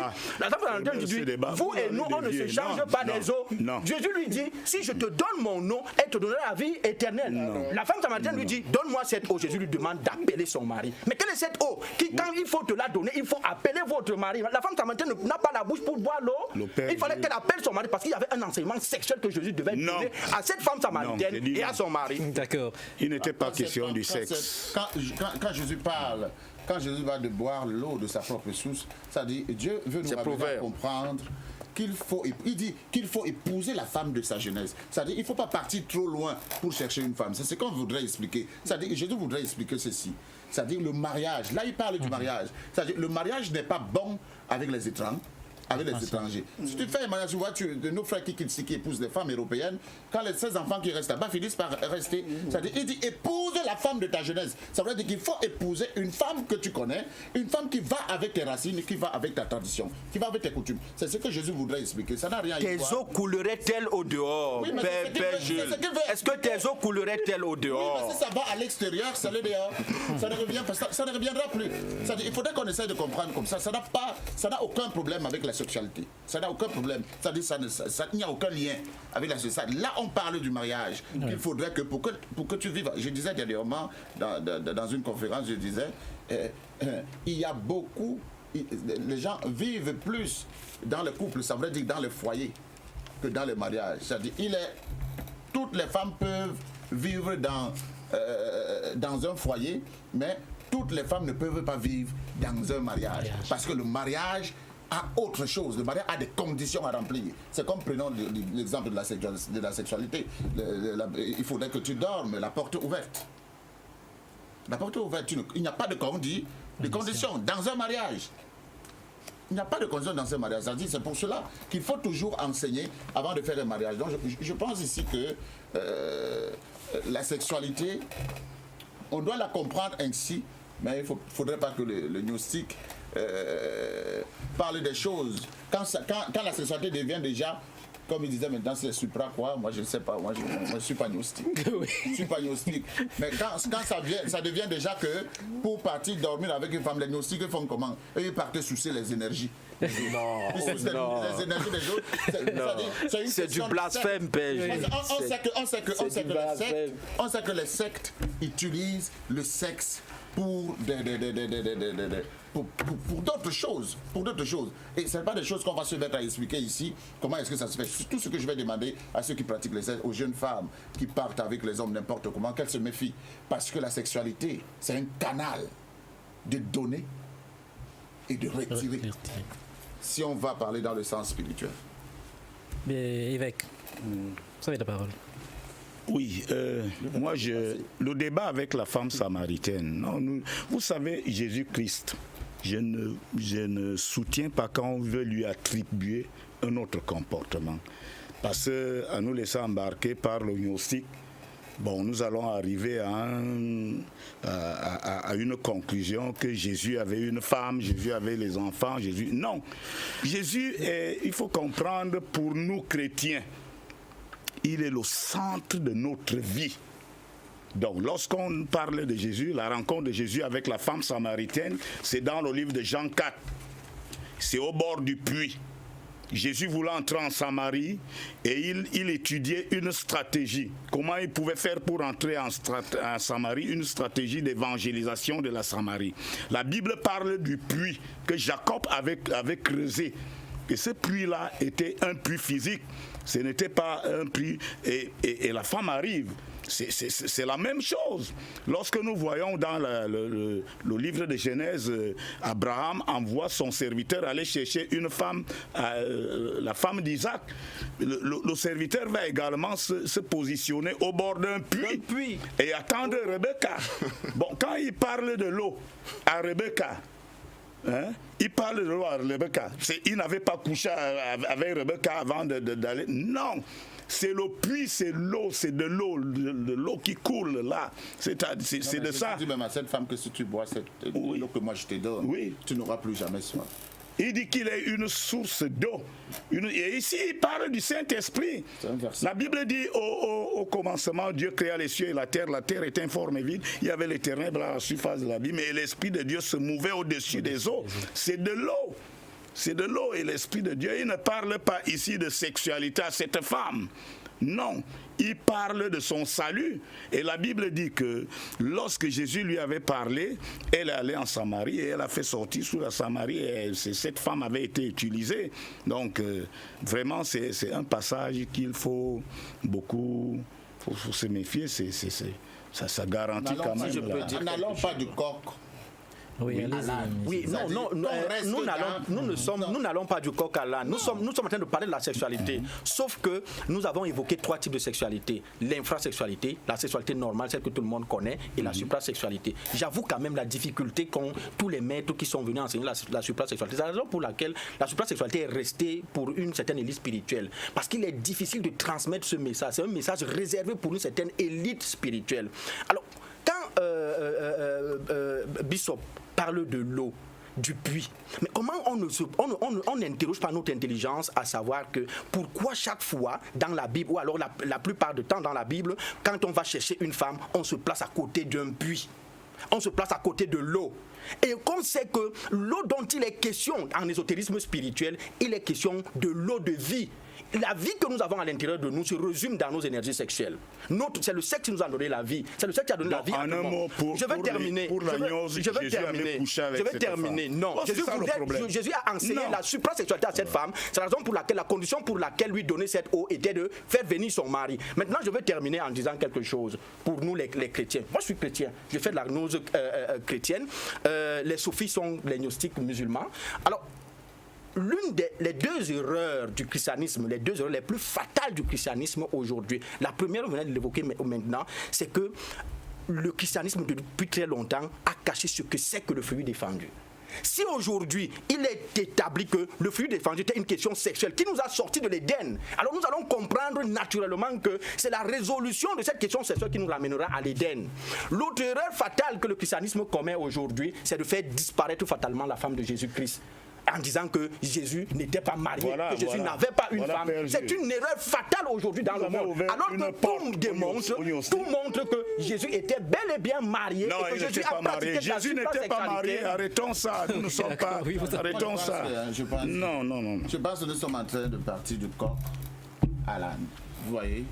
vous et nous, on ne se change pas des eaux. Jésus lui dit, si je te donne mon eau, elle te donnera la vie éternelle. La femme samaritaine lui dit, donne-moi cette eau. Jésus lui demande d'appeler son mari. Mais quelle est cette eau qui, quand il faut te la donner, il faut appeler votre mari? La femme samaritaine n'a pas la bouche pour boire l'eau. Il fallait qu'elle appelle son mari parce qu'il y avait un enseignement sexuel que Jésus devait donner à cette femme samaritaine et à son mari. D'accord. Il n'était pas question du sexe. Quand Jésus parle, quand Jésus va de boire l'eau de sa propre source, ça dit Dieu veut nous amener à comprendre il dit qu'il faut épouser la femme de sa jeunesse. C'est-à-dire qu'il ne faut pas partir trop loin pour chercher une femme. C'est ce qu'on voudrait expliquer. C'est-à-dire Jésus voudrait expliquer ceci. C'est-à-dire le mariage. Là, il parle du mariage. C'est-à-dire le mariage n'est pas bon avec les étrangers. Si tu fais un mariage, tu vois, de nos frères qui épousent des femmes européennes, quand ces enfants qui restent là-bas finissent par rester, c'est-à-dire, il dit épouse la femme de ta jeunesse. Ça veut dire qu'il faut épouser une femme que tu connais, une femme qui va avec tes racines, qui va avec ta tradition, qui va avec tes coutumes. C'est ce que Jésus voudrait expliquer. Ça n'a rien à voir. Tes eaux couleraient-elles au dehors? Oui, Père Jules, est-ce que tes eaux couleraient-elles au dehors? Oui, mais si ça va à l'extérieur, ça l'est dehors. Ça ne reviendra plus. Il faudrait qu'on essaie de comprendre comme ça. Ça n'a aucun problème avec la sexualité. Ça n'a aucun problème. C'est-à-dire il n'y a aucun lien avec la sexualité. Là, on parle du mariage. Il faudrait que pour que tu vives. Je disais dernièrement dans une conférence, je disais, il y a beaucoup. Les gens vivent plus dans le couple, ça veut dire dans le foyer, que dans le mariage. C'est-à-dire, toutes les femmes peuvent vivre dans un foyer, mais toutes les femmes ne peuvent pas vivre dans un mariage. Parce que le mariage a autre chose. Le mariage a des conditions à remplir. C'est comme, prenons l'exemple de la sexualité. Il faudrait que tu dormes la porte ouverte. La porte ouverte, il n'y a pas de conditions dans un mariage. Il n'y a pas de conditions dans un mariage. C'est pour cela qu'il faut toujours enseigner avant de faire un mariage. Donc je pense ici que la sexualité, on doit la comprendre ainsi, mais il ne faudrait pas que le gnostique parle des choses. Quand la sexualité devient déjà, comme il disait maintenant, c'est supra quoi, moi je ne sais pas, moi je ne suis pas gnostique. Je ne suis pas gnostique. Mais quand ça devient déjà que pour partir dormir avec une femme, les gnostiques font comment? Eux, ils partent soucier les énergies. Non, les énergies des autres. C'est du blasphème, père. On sait que les sectes utilisent le sexe pour d'autres choses. Et ce n'est pas des choses qu'on va se mettre à expliquer ici. Comment est-ce que ça se fait? Tout ce que je vais demander à ceux qui pratiquent les sexe, aux jeunes femmes qui partent avec les hommes n'importe comment, qu'elles se méfient. Parce que la sexualité, c'est un canal de donner et de retirer. Si on va parler dans le sens spirituel. Mais évêque, vous avez la parole. Oui, moi, le débat avec la femme samaritaine, non, vous savez, Jésus-Christ, je ne soutiens pas quand on veut lui attribuer un autre comportement. Parce qu'en nous laissant embarquer par le gnostique, nous allons arriver à une conclusion que Jésus avait une femme, Jésus avait les enfants, Non, Jésus, il faut comprendre pour nous chrétiens, il est le centre de notre vie. Donc, lorsqu'on parle de Jésus, la rencontre de Jésus avec la femme samaritaine, c'est dans le livre de Jean 4. C'est au bord du puits. Jésus voulait entrer en Samarie et il étudiait une stratégie. Comment il pouvait faire pour entrer en Samarie, une stratégie d'évangélisation de la Samarie. La Bible parle du puits que Jacob avait creusé. Et ce puits-là était un puits physique. Ce n'était pas un puits. Et la femme arrive. C'est la même chose. Lorsque nous voyons dans le livre de Genèse, Abraham envoie son serviteur aller chercher une femme, la femme d'Isaac. Le serviteur va également se positionner au bord d'un puits et attendre Rebecca. Bon, quand il parle de l'eau à Rebecca, il parle de l'eau à Rebecca. Il n'avait pas couché avec Rebecca avant d'aller. Non! C'est le puits, c'est l'eau, c'est de l'eau qui coule là. C'est de ça. Je dis même à cette femme que si tu bois l'eau que moi je te donne, tu n'auras plus jamais soif. Il dit qu'il est une source d'eau. Et ici, il parle du Saint-Esprit. La Bible dit au commencement, Dieu créa les cieux et la terre était informe et vide. Il y avait l'Éternel à la surface de la vie, mais l'Esprit de Dieu se mouvait au-dessus des eaux. C'est de l'eau. C'est de l'eau et l'Esprit de Dieu. Il ne parle pas ici de sexualité à cette femme. Non, il parle de son salut. Et la Bible dit que lorsque Jésus lui avait parlé, elle est allée en Samarie et elle a fait sortir sous la Samarie. Et cette femme avait été utilisée. Donc, vraiment, c'est un passage qu'il faut beaucoup faut se méfier. Ça garantit quand même. N'allons pas du coq. Oui, nous n'allons pas du coq à l'âne. Nous sommes en train de parler de la sexualité. Sauf que nous avons évoqué 3 types de sexualité. L'infrasexualité, la sexualité normale, celle que tout le monde connaît, et la suprasexualité. J'avoue quand même la difficulté qu'ont tous les maîtres qui sont venus enseigner la suprasexualité. C'est la raison pour laquelle la suprasexualité est restée pour une certaine élite spirituelle. Parce qu'il est difficile de transmettre ce message. C'est un message réservé pour une certaine élite spirituelle. Alors, quand Bishop parle de l'eau, du puits, mais comment on n'interroge pas notre intelligence à savoir que pourquoi chaque fois dans la Bible, ou alors la plupart du temps dans la Bible, quand on va chercher une femme, on se place à côté d'un puits, on se place à côté de l'eau. Et qu'on sait que l'eau dont il est question en ésotérisme spirituel, il est question de l'eau de vie. La vie que nous avons à l'intérieur de nous se résume dans nos énergies sexuelles. C'est le sexe qui nous a donné la vie. C'est le sexe qui a donné la vie à tout le monde. Je vais terminer. Non, Jésus a enseigné la suprasexualité à cette femme. C'est la raison pour laquelle, la condition pour laquelle lui donner cette eau était de faire venir son mari. Maintenant, je vais terminer en disant quelque chose pour nous les chrétiens. Moi, je suis chrétien. Je fais de la gnose chrétienne. Les soufis sont les gnostiques musulmans. Alors, les 2 erreurs du christianisme, les 2 erreurs les plus fatales du christianisme aujourd'hui, la première, on vient de l'évoquer maintenant, c'est que le christianisme depuis très longtemps a caché ce que c'est que le fruit défendu. Si aujourd'hui, il est établi que le fruit défendu était une question sexuelle qui nous a sortis de l'Éden, alors nous allons comprendre naturellement que c'est la résolution de cette question sexuelle qui nous ramènera à l'Éden. L'autre erreur fatale que le christianisme commet aujourd'hui, c'est de faire disparaître fatalement la femme de Jésus-Christ, en disant que Jésus n'était pas marié, que Jésus n'avait pas une femme. C'est une erreur fatale aujourd'hui dans le monde. Alors que tout montre que Jésus était bel et bien marié. Non, et que Jésus a pratiqué Jésus n'était pas marié. Arrêtons ça. Nous ne sommes pas. Arrêtons ça. Non. Je pense que nous sommes en train de partir du coq à l'âne. Vous voyez?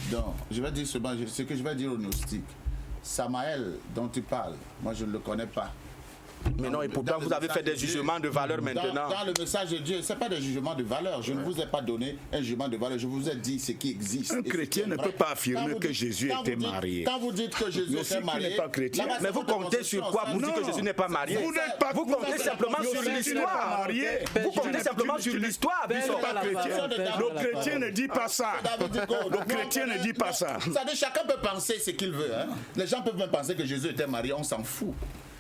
Donc, je vais dire ce que je vais dire aux gnostiques. Samaël, dont tu parles, moi je ne le connais pas. Mais non, et pourtant vous avez fait des jugements de valeur maintenant. Dans le message de Dieu, ce n'est pas des jugements de valeur. Je ne vous ai pas donné un jugement de valeur. Je vous ai dit ce qui existe. Un chrétien ne peut pas affirmer que Jésus était marié. Quand vous dites que Jésus était marié, mais vous comptez sur quoi pour dire que Jésus n'est pas marié? Vous comptez simplement sur l'histoire. Vous comptez simplement sur l'histoire. Le chrétien ne dit pas ça. Le chrétien ne dit pas ça. Chacun peut penser ce qu'il veut. Les gens peuvent même penser que Jésus était marié. On s'en fout.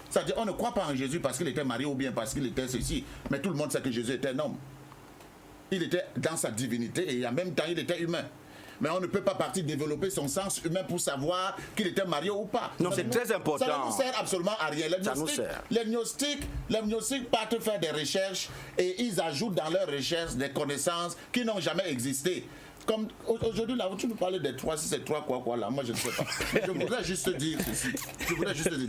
C'est-à-dire, on ne croit pas en Jésus parce qu'il était marié ou bien parce qu'il était ceci. Mais tout le monde sait que Jésus était un homme. Il était dans sa divinité et en même temps, il était humain. Mais on ne peut pas partir développer son sens humain pour savoir qu'il était marié ou pas. Non, c'est très important. Ça ne nous sert absolument à rien. Les gnostiques partent faire des recherches et ils ajoutent dans leurs recherches des connaissances qui n'ont jamais existé. comme aujourd'hui, là, tu nous parlais des 3, si c'est 3 quoi, là, moi je ne sais pas. Je voudrais juste dire ceci.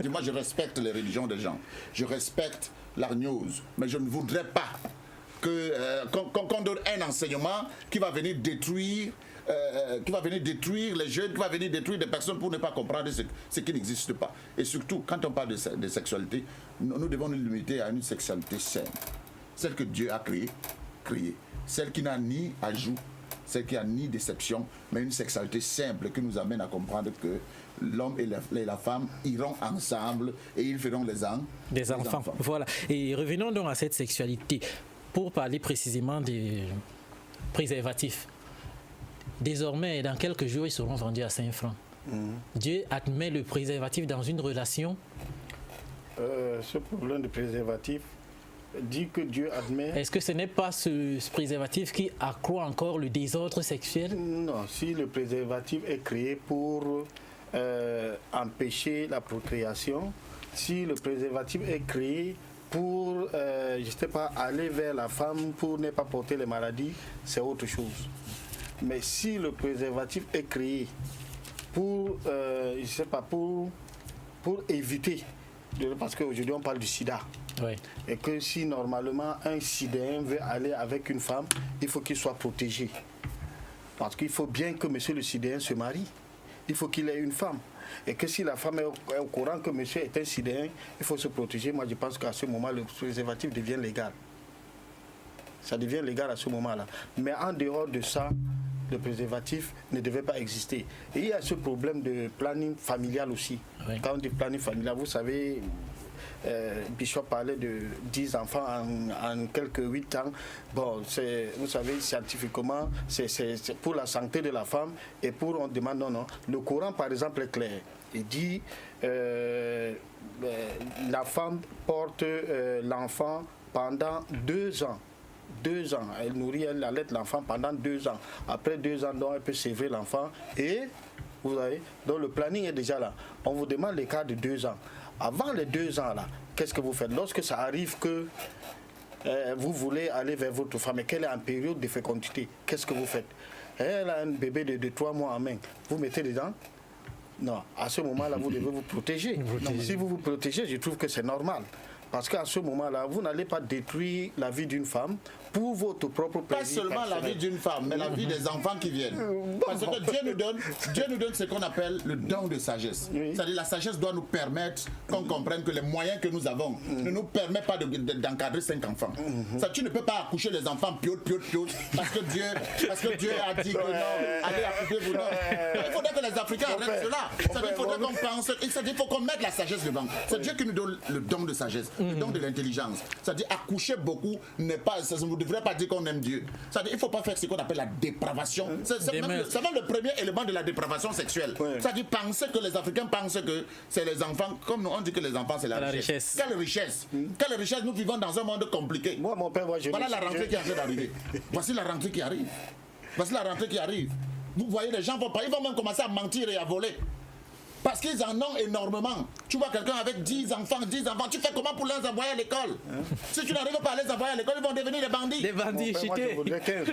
Moi je respecte les religions des gens. Je respecte la gnose, mais je ne voudrais pas qu'on donne un enseignement qui va venir détruire les jeunes, qui va venir détruire des personnes pour ne pas comprendre ce qui n'existe pas. Et surtout, quand on parle de sexualité, nous devons nous limiter à une sexualité saine. Celle que Dieu a créée, celle qui n'a ni ajout, celle qui n'a ni déception, mais une sexualité simple qui nous amène à comprendre que l'homme et la femme iront ensemble et ils feront des enfants. Voilà. Et revenons donc à cette sexualité pour parler précisément des préservatifs. Désormais, dans quelques jours, ils seront vendus à 5 francs. Dieu admet le préservatif dans une relation. Ce problème de préservatif dit que Dieu admet... Est-ce que ce n'est pas ce préservatif qui accroît encore le désordre sexuel? Non, si le préservatif est créé pour empêcher la procréation, si le préservatif est créé pour, je sais pas, aller vers la femme pour ne pas porter les maladies, c'est autre chose. Mais si le préservatif est créé pour, je sais pas, pour éviter, parce qu'aujourd'hui on parle du sida, oui. Et que si normalement un sidéen veut aller avec une femme, il faut qu'il soit protégé. Parce qu'il faut bien que monsieur le sidéen se marie. Il faut qu'il ait une femme. Et que si la femme est au courant que monsieur est un sidéen, il faut se protéger. Moi je pense qu'à ce moment, le préservatif devient légal. Ça devient légal à ce moment-là. Mais en dehors de ça, le préservatif ne devait pas exister. Et il y a ce problème de planning familial aussi. Oui. Quand on dit planning familial, vous savez, Bishop parlait de 10 enfants en quelques 8 ans. Bon, vous savez, scientifiquement, c'est pour la santé de la femme et pour, on demande, non. Le Coran, par exemple, est clair. Il dit, la femme porte l'enfant pendant 2 ans. 2 ans, elle nourrit, elle allait l'enfant pendant 2 ans. Après 2 ans, donc, elle peut sévrer l'enfant. Et, vous voyez, donc le planning est déjà là. On vous demande les cas de 2 ans. Avant les 2 ans, là, qu'est-ce que vous faites? Lorsque ça arrive que vous voulez aller vers votre femme et qu'elle est en période de fécondité, qu'est-ce que vous faites? Elle a un bébé de 3 mois en main. Vous mettez dedans? Non. À ce moment-là, vous devez vous protéger. Donc, si vous vous protégez, je trouve que c'est normal. Parce qu'à ce moment-là, vous n'allez pas détruire la vie d'une femme pour votre propre plaisir. Pas seulement la vie d'une femme, mais la vie des enfants qui viennent. Parce que Dieu nous donne ce qu'on appelle le don de sagesse. Oui. C'est-à-dire la sagesse doit nous permettre qu'on comprenne que les moyens que nous avons ne nous permettent pas d'encadrer 5 enfants. Ça, tu ne peux pas accoucher les enfants piote, parce que Dieu a dit que non, allez accoucher vous non. Il faudrait que les Africains arrêtent cela. Il faudrait qu'on pense, il faut qu'on mette la sagesse devant. C'est Dieu qui nous donne le don de sagesse. Le don de l'intelligence. C'est-à-dire accoucher beaucoup n'est pas, ça ne devrait pas dire qu'on aime Dieu. C'est-à-dire il ne faut pas faire ce qu'on appelle la dépravation. C'est même le premier élément de la dépravation sexuelle. Ouais. C'est-à-dire penser que les Africains pensent que c'est les enfants, comme nous on dit que les enfants c'est la richesse. Quelle richesse? Quelle richesse? Nous vivons dans un monde compliqué. Moi, mon père, voilà la rentrée qui est en train d'arriver. Voici la rentrée qui arrive. Voici la rentrée qui arrive. Vous voyez, les gens vont pas, ils vont même commencer à mentir et à voler. Parce qu'ils en ont énormément. Tu vois quelqu'un avec 10 enfants, tu fais comment pour les envoyer à l'école? Si tu n'arrives pas à les envoyer à l'école, ils vont devenir des bandits. Des bandits, moi, je voudrais 15.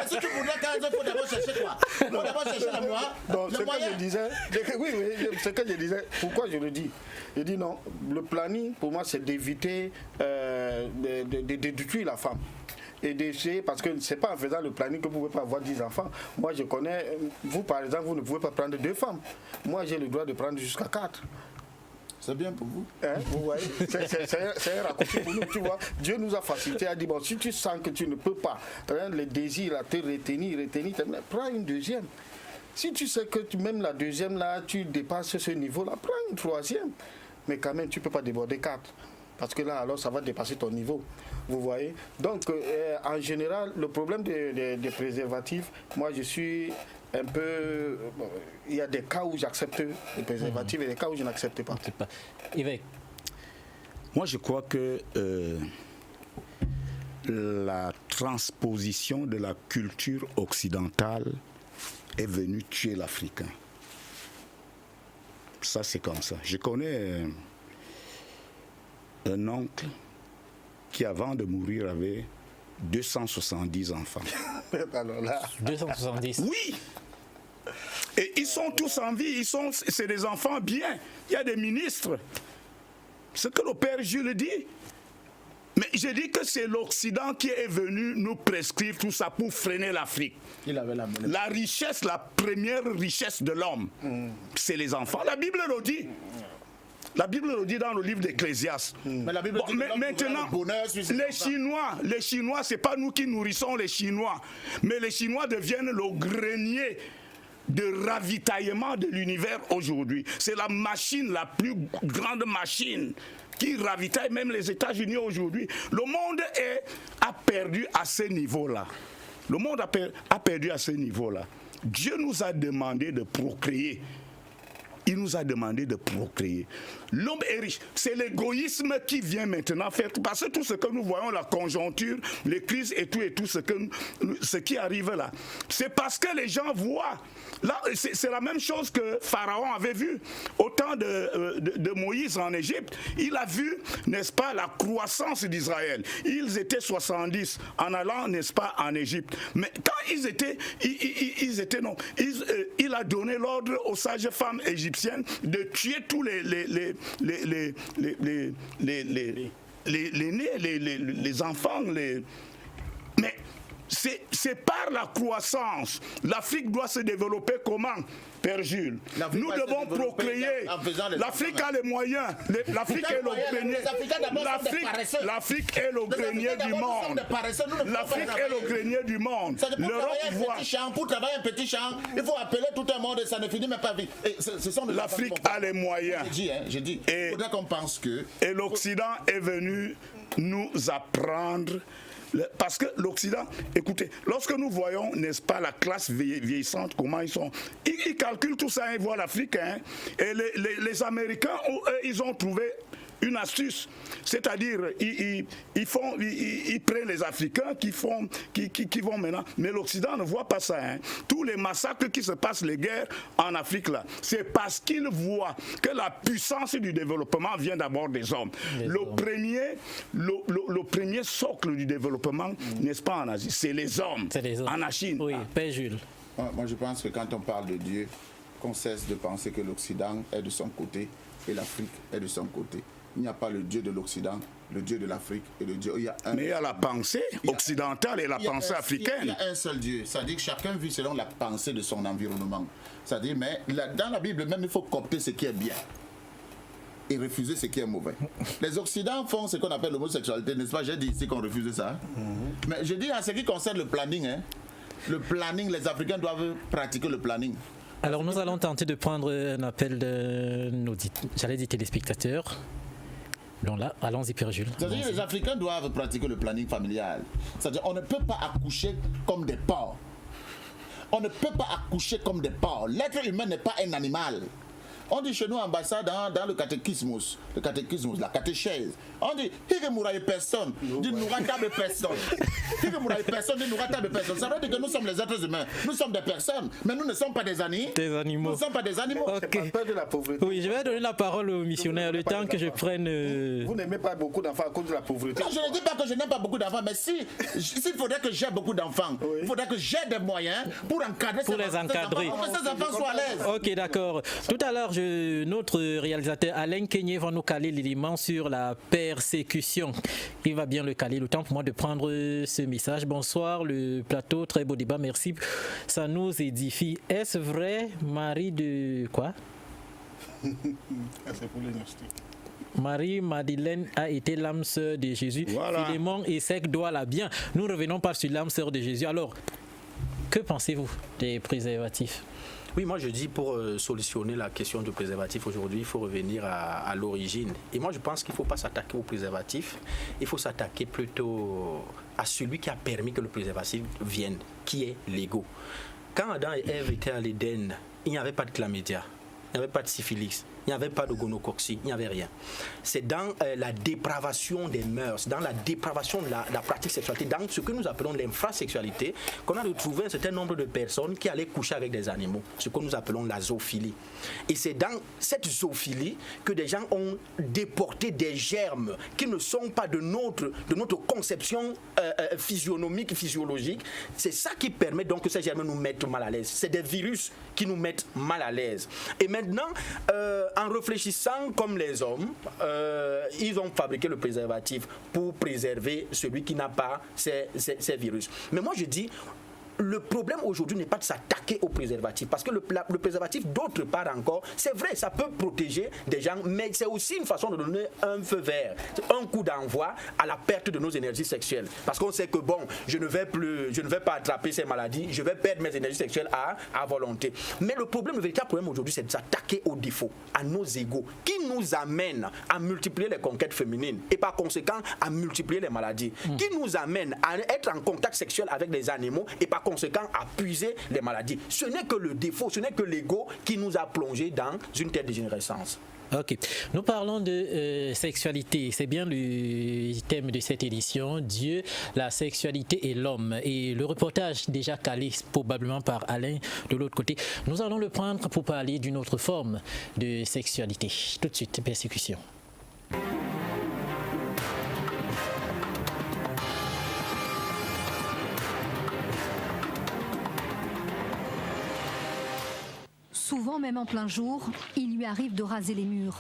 Si tu voudrais 15, il faut d'abord chercher quoi? Il faut d'abord chercher le moyen. Donc, ce que je disais, oui, ce que je disais, pourquoi je le dis? Je dis non, le planning, pour moi, c'est d'éviter de détruire la femme. Et d'essayer, parce que ce n'est pas en faisant le planning que vous ne pouvez pas avoir 10 enfants. Moi, je connais, vous par exemple, vous ne pouvez pas prendre 2 femmes. Moi, j'ai le droit de prendre jusqu'à 4. C'est bien pour vous. Hein, vous voyez, c'est un raccourci pour nous, tu vois. Dieu nous a facilité, a dit, bon, si tu sens que tu ne peux pas, les désirs à te retenir, prends une deuxième. Si tu sais que même la deuxième, là, tu dépasses ce niveau-là, prends une troisième. Mais quand même, tu ne peux pas déborder 4. Parce que là, alors, ça va dépasser ton niveau. Vous voyez? Donc, en général, le problème des préservatifs, moi, je suis un peu... il y a des cas où j'accepte les préservatifs et des cas où je n'accepte pas. Yves? Moi, je crois que la transposition de la culture occidentale est venue tuer l'Africain. Ça, c'est comme ça. Je connais un oncle qui, avant de mourir, avait 270 enfants. Alors là. 270. Oui. Et ils sont tous en vie, c'est des enfants bien. Il y a des ministres. Ce que le Père Jules dit. Mais je dis que c'est l'Occident qui est venu nous prescrire tout ça pour freiner l'Afrique. La richesse, la première richesse de l'homme, c'est les enfants. La Bible le dit. La Bible le dit dans le livre d'Ecclésiaste. Mais la Bible dit que maintenant, les Chinois, c'est pas nous qui nourrissons les Chinois, mais les Chinois deviennent le grenier de ravitaillement de l'univers aujourd'hui. C'est la machine, la plus grande machine qui ravitaille même les États-Unis aujourd'hui. Le monde a perdu à ce niveau-là. Le monde a perdu à ce niveau-là. Dieu nous a demandé de procréer. Il nous a demandé de procréer. L'homme est riche. C'est l'égoïsme qui vient maintenant faire tout. Parce que tout ce que nous voyons, la conjoncture, les crises et tout ce qui arrive là, c'est parce que les gens voient. Là, c'est la même chose que Pharaon avait vu au temps de Moïse en Égypte. Il a vu, n'est-ce pas, la croissance d'Israël. Ils étaient 70 en allant, n'est-ce pas, en Égypte. Mais quand il a donné l'ordre aux sages femmes égyptiennes de tuer tous les enfants, mais c'est par la croissance. L'Afrique doit se développer comment, Père Jules? Nous devons procréer. L'Afrique a les moyens. L'Afrique est le grenier. L'Afrique est le grenier du monde. L'Afrique est le grenier du monde. L'Europe voit. Pour travailler un petit champ, il faut appeler tout le monde et ça ne finit même pas vite. L'Afrique a les moyens. J'ai dit, il faudrait qu'on pense que. Et l'Occident est venu nous apprendre. Parce que l'Occident, écoutez, lorsque nous voyons, n'est-ce pas, la classe vieillissante, comment ils sont, ils calculent tout ça, ils voient l'Afrique, hein, et les Américains, ils ont trouvé une astuce, c'est-à-dire ils prennent les Africains qui vont maintenant, mais l'Occident ne voit pas ça. Hein. Tous les massacres qui se passent, les guerres en Afrique là, c'est parce qu'ils voient que la puissance du développement vient d'abord des hommes. Le premier socle du développement, n'est-ce pas, en Asie, c'est les hommes. En Chine. Oui, Père Jules. Moi je pense que quand on parle de Dieu, qu'on cesse de penser que l'Occident est de son côté et l'Afrique est de son côté. Il n'y a pas le Dieu de l'Occident, le Dieu de l'Afrique et le Dieu. Mais il y a la pensée occidentale et la pensée africaine. Il y a un seul Dieu. C'est-à-dire que chacun vit selon la pensée de son environnement. C'est-à-dire, mais dans la Bible même, il faut copter ce qui est bien et refuser ce qui est mauvais. Les Occidents font ce qu'on appelle l'homosexualité, n'est-ce pas? J'ai dit ici qu'on refuse ça. Mais je dis en ce qui concerne le planning, les Africains doivent pratiquer le planning. Alors nous allons tenter de prendre un appel de nos téléspectateurs. Donc là, allons-y, Père Jules. C'est-à-dire que les Africains doivent pratiquer le planning familial. C'est-à-dire qu'on ne peut pas accoucher comme des porcs. On ne peut pas accoucher comme des porcs. L'être humain n'est pas un animal. On dit chez nous en bas dans le catéchisme, la catéchèse. On dit il ne mourra personne, dit nous rattrape personne. Il ne mourra personne, dit nous rattrape personne. Ça veut dire que nous sommes les êtres humains. Nous sommes des personnes, mais nous ne sommes pas des animaux. Nous ne sommes pas des animaux. Okay. Pas de la pauvreté. Oui, je vais donner la parole au missionnaire le temps que je prenne. Vous n'aimez pas beaucoup d'enfants à cause de la pauvreté. Non, je ne dis pas que je n'aime pas beaucoup d'enfants, mais s'il faudrait que j'ai beaucoup d'enfants, il faudrait que j'ai des moyens pour encadrer pour les encadrer. Pour que ces enfants soient à l'aise. Ok, d'accord. Tout à l'heure, notre réalisateur Alain Kenyé va nous caler l'élément sur la persécution. Il va bien le caler. Le temps pour moi de prendre ce message. Bonsoir, le plateau. Très beau débat. Merci. Ça nous édifie. Est-ce vrai, Marie de quoi? C'est pour les gnostiques. Marie-Madeleine a été l'âme sœur de Jésus. Voilà. Philémon et Sec doit la bien. Nous revenons pas sur l'âme sœur de Jésus. Alors, que pensez-vous des préservatifs? Oui, moi je dis pour solutionner la question du préservatif aujourd'hui, il faut revenir à l'origine. Et moi je pense qu'il ne faut pas s'attaquer au préservatif, il faut s'attaquer plutôt à celui qui a permis que le préservatif vienne, qui est l'ego. Quand Adam et Ève étaient à l'Éden, il n'y avait pas de chlamydia, il n'y avait pas de syphilis, il n'y avait pas de gonocoxie, il n'y avait rien. C'est dans la dépravation des mœurs, dans la dépravation de la pratique sexualité, dans ce que nous appelons l'infrasexualité, qu'on a retrouvé un certain nombre de personnes qui allaient coucher avec des animaux, ce que nous appelons la zoophilie. Et c'est dans cette zoophilie que des gens ont déporté des germes qui ne sont pas de notre conception physionomique, physiologique. C'est ça qui permet donc que ces germes nous mettent mal à l'aise. C'est des virus qui nous mettent mal à l'aise. Et maintenant, en réfléchissant comme les hommes, ils ont fabriqué le préservatif pour préserver celui qui n'a pas ces virus. Mais moi je dis, le problème aujourd'hui n'est pas de s'attaquer au préservatif, parce que le préservatif, d'autre part encore, c'est vrai, ça peut protéger des gens, mais c'est aussi une façon de donner un feu vert, un coup d'envoi à la perte de nos énergies sexuelles. Parce qu'on sait que bon, je ne vais pas attraper ces maladies, je vais perdre mes énergies sexuelles à volonté. Mais le véritable problème aujourd'hui, c'est de s'attaquer aux défauts, à nos égos, qui nous amènent à multiplier les conquêtes féminines et par conséquent à multiplier les maladies, qui nous amènent à être en contact sexuel avec les animaux et par conséquent à puiser les maladies. Ce n'est que le défaut, ce n'est que l'ego qui nous a plongé dans une telle dégénérescence. Ok. Nous parlons de sexualité. C'est bien le thème de cette édition. Dieu, la sexualité et l'homme. Et le reportage déjà calé probablement par Alain de l'autre côté. Nous allons le prendre pour parler d'une autre forme de sexualité. Tout de suite, persécution. Souvent, même en plein jour, il lui arrive de raser les murs.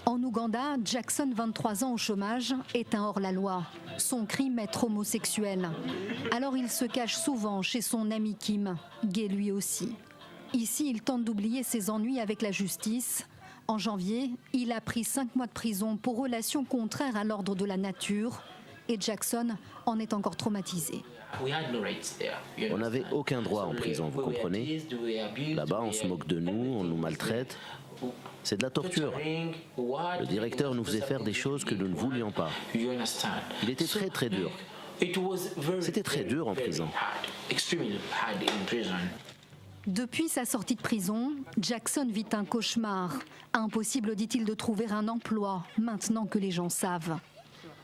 En Ouganda, Jackson, 23 ans au chômage, est un hors-la-loi. Son crime, être homosexuel. Alors il se cache souvent chez son ami Kim, gay lui aussi. Ici, il tente d'oublier ses ennuis avec la justice. En janvier, il a pris 5 mois de prison pour relations contraires à l'ordre de la nature. Et Jackson en est encore traumatisé. On n'avait aucun droit en prison, vous comprenez? Là-bas, on se moque de nous, on nous maltraite. C'est de la torture. Le directeur nous faisait faire des choses que nous ne voulions pas. Il était très très dur. C'était très dur en prison. Depuis sa sortie de prison, Jackson vit un cauchemar. Impossible, dit-il, de trouver un emploi maintenant que les gens savent.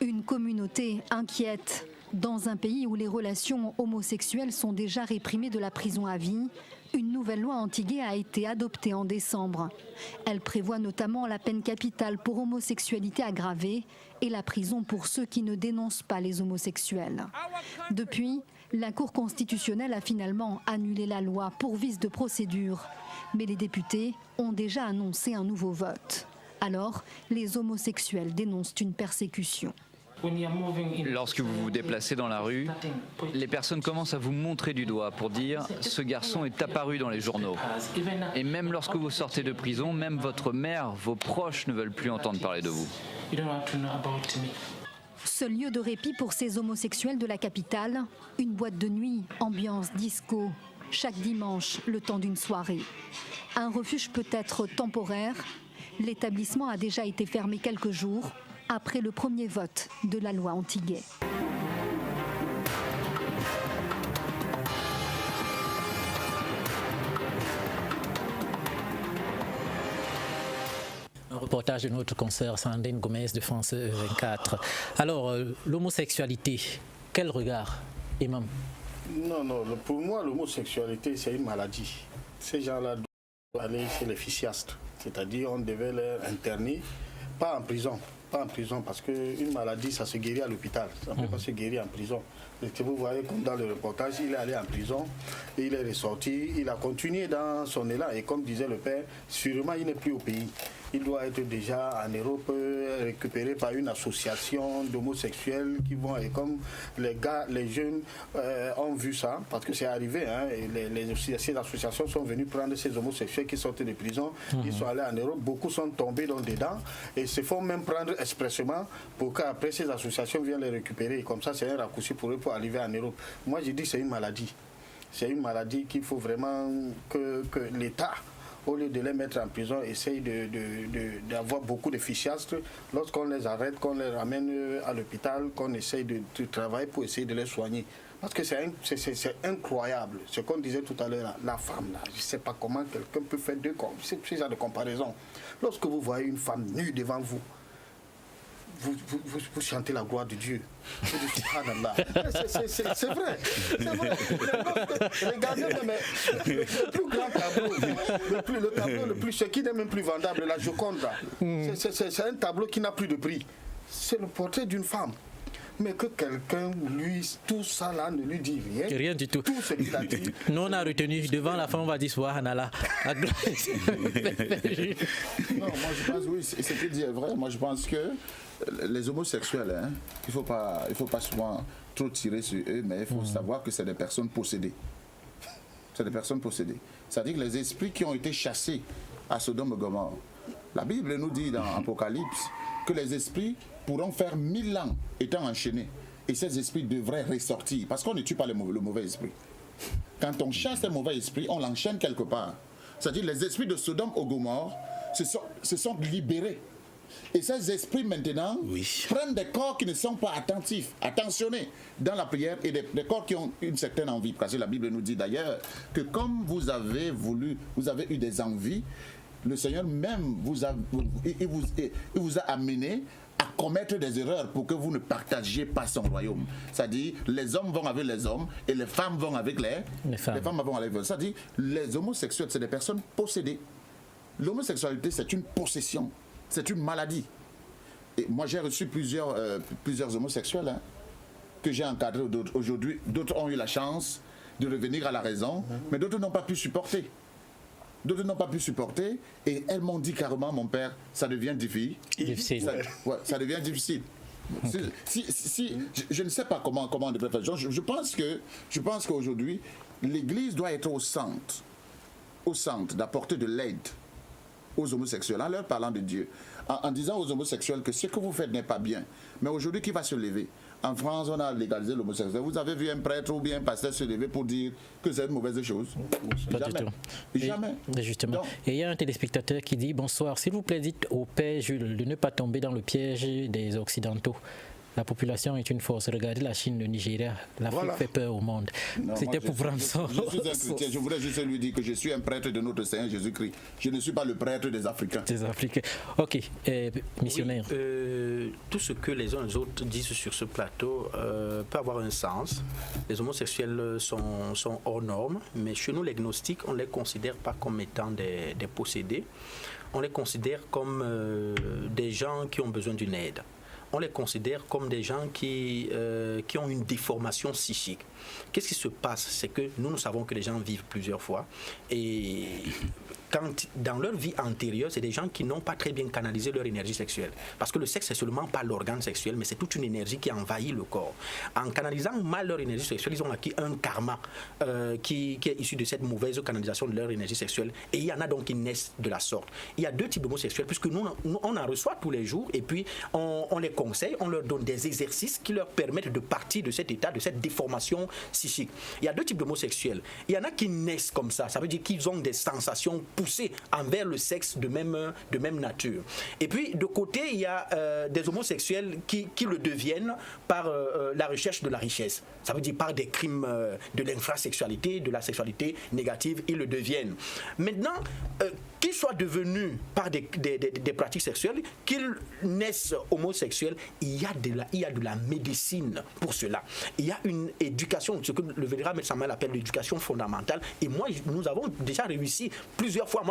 Une communauté inquiète. Dans un pays où les relations homosexuelles sont déjà réprimées de la prison à vie, une nouvelle loi anti-gay a été adoptée en décembre. Elle prévoit notamment la peine capitale pour homosexualité aggravée et la prison pour ceux qui ne dénoncent pas les homosexuels. Depuis, la Cour constitutionnelle a finalement annulé la loi pour vice de procédure. Mais les députés ont déjà annoncé un nouveau vote. Alors, les homosexuels dénoncent une persécution. Lorsque vous vous déplacez dans la rue, les personnes commencent à vous montrer du doigt pour dire « ce garçon est apparu dans les journaux ». Et même lorsque vous sortez de prison, même votre mère, vos proches ne veulent plus entendre parler de vous. Seul lieu de répit pour ces homosexuels de la capitale, une boîte de nuit, ambiance disco, chaque dimanche, le temps d'une soirée. Un refuge peut être temporaire. L'établissement a déjà été fermé quelques jours après le premier vote de la loi anti-gay. Un reportage de notre consoeur Sandrine Gomez de France 24. Alors, l'homosexualité, quel regard, Imam? Non, pour moi, l'homosexualité, c'est une maladie. Ces gens-là doivent aller chez les physiastres, c'est-à-dire on devait les interner, pas en prison, parce qu'une maladie, ça se guérit à l'hôpital, ça ne peut pas se guérir en prison. Et que vous voyez comme dans le reportage, il est allé en prison, il est ressorti, il a continué dans son élan, et comme disait le père, sûrement il n'est plus au pays. Il doit être déjà en Europe récupéré par une association d'homosexuels qui vont, et comme les jeunes ont vu ça, parce que c'est arrivé, hein, et ces associations sont venues prendre ces homosexuels qui sortent de prison, ils sont allés en Europe, beaucoup sont tombés dedans et se font même prendre expressément pour qu'après ces associations viennent les récupérer. Et comme ça, c'est un raccourci pour eux pour arriver en Europe. Moi, je dis que c'est une maladie. C'est une maladie qu'il faut vraiment que l'État, au lieu de les mettre en prison, essaye d'avoir beaucoup de fichiastres. Lorsqu'on les arrête, qu'on les ramène à l'hôpital, qu'on essaye de travailler pour essayer de les soigner. Parce que c'est incroyable. Ce qu'on disait tout à l'heure, la femme, là, je ne sais pas comment quelqu'un peut faire deux corps. C'est ce genre de comparaison. Lorsque vous voyez une femme nue devant vous, vous chantez la gloire de Dieu. C'est vrai. Regardez, mais le plus grand tableau, le tableau le plus, ce qui n'est même plus vendable, la Joconde, c'est un tableau qui n'a plus de prix. C'est le portrait d'une femme. Mais que quelqu'un, lui, tout ça là ne lui dit rien. Rien du tout. Tout ce qu'il a dit. Nous, on a retenu devant la femme, on va dire Subhanallah. Non, moi je pense, oui, ce que dit est vrai. Moi je pense que les homosexuels, hein, il faut pas souvent trop tirer sur eux, mais il faut savoir que c'est des personnes possédées. C'est des personnes possédées. C'est-à-dire que les esprits qui ont été chassés à Sodome et Gomorrhe, la Bible nous dit dans Apocalypse que les esprits pourront faire 1000 ans étant enchaînés. Et ces esprits devraient ressortir. Parce qu'on ne tue pas le mauvais esprit. Quand on chasse un mauvais esprit, on l'enchaîne quelque part. C'est-à-dire les esprits de Sodome et Gomorrhe se sont libérés. Et ces esprits maintenant prennent des corps qui ne sont pas attentifs, attentionnés dans la prière et des corps qui ont une certaine envie. Parce que la Bible nous dit d'ailleurs que comme vous avez eu des envies, le Seigneur même vous a amené à commettre des erreurs pour que vous ne partagiez pas son royaume. C'est-à-dire, les hommes vont avec les hommes et les femmes vont avec les femmes. Les femmes vont avec les femmes. C'est-à-dire, les homosexuels, c'est des personnes possédées. L'homosexualité, c'est une possession. C'est une maladie. Et moi, j'ai reçu plusieurs homosexuels que j'ai encadrés aujourd'hui. D'autres ont eu la chance de revenir à la raison, mais d'autres n'ont pas pu supporter. D'autres n'ont pas pu supporter et elles m'ont dit carrément, mon père, ça devient difficile. Ça devient difficile. Okay. Je ne sais pas comment on devrait faire. Je pense qu'aujourd'hui, l'Église doit être au centre d'apporter de l'aide aux homosexuels en leur parlant de Dieu, en disant aux homosexuels que ce que vous faites n'est pas bien. Mais aujourd'hui, qui va se lever? En France, on a légalisé l'homosexualité. Vous avez vu un prêtre ou bien un pasteur se lever pour dire que c'est une mauvaise chose? Pas du tout. Jamais. Justement. Donc, et il y a un téléspectateur qui dit: bonsoir, s'il vous plaît, dites au père Jules de ne pas tomber dans le piège des Occidentaux. La population est une force. Regardez la Chine, le Nigeria. L'Afrique fait peur au monde. C'était pour prendre ça. Je suis un chrétien. Je voudrais juste lui dire que je suis un prêtre de notre Seigneur Jésus-Christ. Je ne suis pas le prêtre des Africains. Des Africains. Ok. Missionnaire. Oui, tout ce que les uns et les autres disent sur ce plateau peut avoir un sens. Les homosexuels sont hors normes, mais chez nous, les gnostiques, on ne les considère pas comme étant des possédés. On les considère comme des gens qui ont besoin d'une aide. On les considère comme des gens qui ont une déformation psychique. Qu'est-ce qui se passe? C'est que nous savons que les gens vivent plusieurs fois et dans leur vie antérieure, c'est des gens qui n'ont pas très bien canalisé leur énergie sexuelle. Parce que le sexe, c'est seulement pas l'organe sexuel, mais c'est toute une énergie qui envahit le corps. En canalisant mal leur énergie sexuelle, ils ont acquis un karma qui est issu de cette mauvaise canalisation de leur énergie sexuelle. Et il y en a donc qui naissent de la sorte. Il y a deux types d'homosexuels, puisque nous, on en reçoit tous les jours, et puis on les conseille, on leur donne des exercices qui leur permettent de partir de cet état, de cette déformation psychique. Il y a deux types d'homosexuels. Il y en a qui naissent comme ça veut dire qu'ils ont des sensations poussées envers le sexe de même nature. Et puis de côté, il y a des homosexuels qui le deviennent par la recherche de la richesse. Ça veut dire par des crimes de l'infrasexualité, de la sexualité négative, ils le deviennent. Maintenant, qu'ils soient devenus par des pratiques sexuelles, qu'ils naissent homosexuels, il y a de la médecine pour cela. Il y a une éducation, ce que le vénérable Samuel appelle l'éducation fondamentale. Et moi, nous avons déjà réussi plusieurs fois,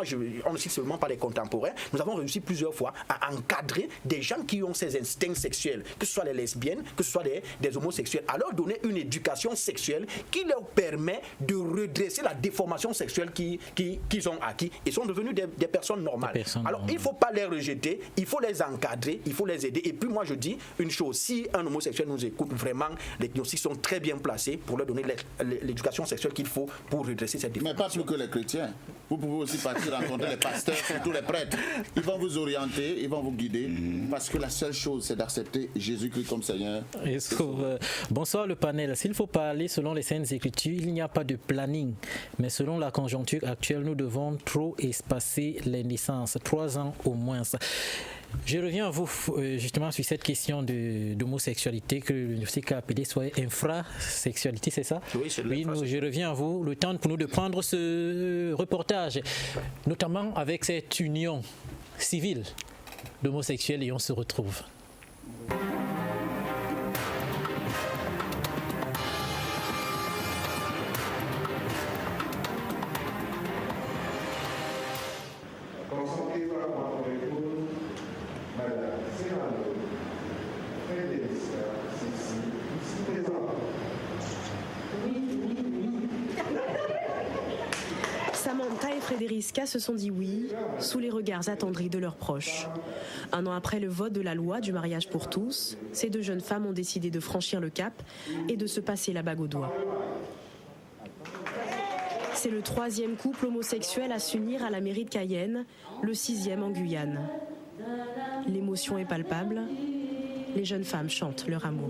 on ne cite seulement pas les contemporains, nous avons réussi plusieurs fois à encadrer des gens qui ont ces instincts sexuels, que ce soit les lesbiennes, que ce soit des homosexuels, à leur donner une éducation sexuelle qui leur permet de redresser la déformation sexuelle qu'ils ont acquis et sont devenus des personnes normales. Alors, il ne faut pas les rejeter, il faut les encadrer, il faut les aider. Et puis moi, je dis une chose, si un homosexuel nous écoute, vraiment, les gnostiques sont très bien placés pour leur donner l'éducation sexuelle qu'il faut pour redresser cette déformation. Mais pas plus que les chrétiens. Vous pouvez aussi partir rencontrer les pasteurs, surtout les prêtres. Ils vont vous orienter, ils vont vous guider, parce que la seule chose, c'est d'accepter Jésus-Christ comme Seigneur. Bonsoir le panel. S'il faut parler selon les Saintes Écritures, il n'y a pas de planning. Mais selon la conjoncture actuelle, nous devons trop espacer les naissances, 3 ans au moins. Je reviens à vous justement sur cette question d'homosexualité que l'université a appelée soit infrasexualité, c'est ça? Oui, c'est je reviens à vous. Le temps pour nous de prendre ce reportage, notamment avec cette union civile d'homosexuels, et on se retrouve. Samantha et Frédérica se sont dit oui, sous les regards attendris de leurs proches. Un an après le vote de la loi du mariage pour tous, ces deux jeunes femmes ont décidé de franchir le cap et de se passer la bague au doigt. C'est le 3e couple homosexuel à s'unir à la mairie de Cayenne, le 6e en Guyane. L'émotion est palpable, les jeunes femmes chantent leur amour.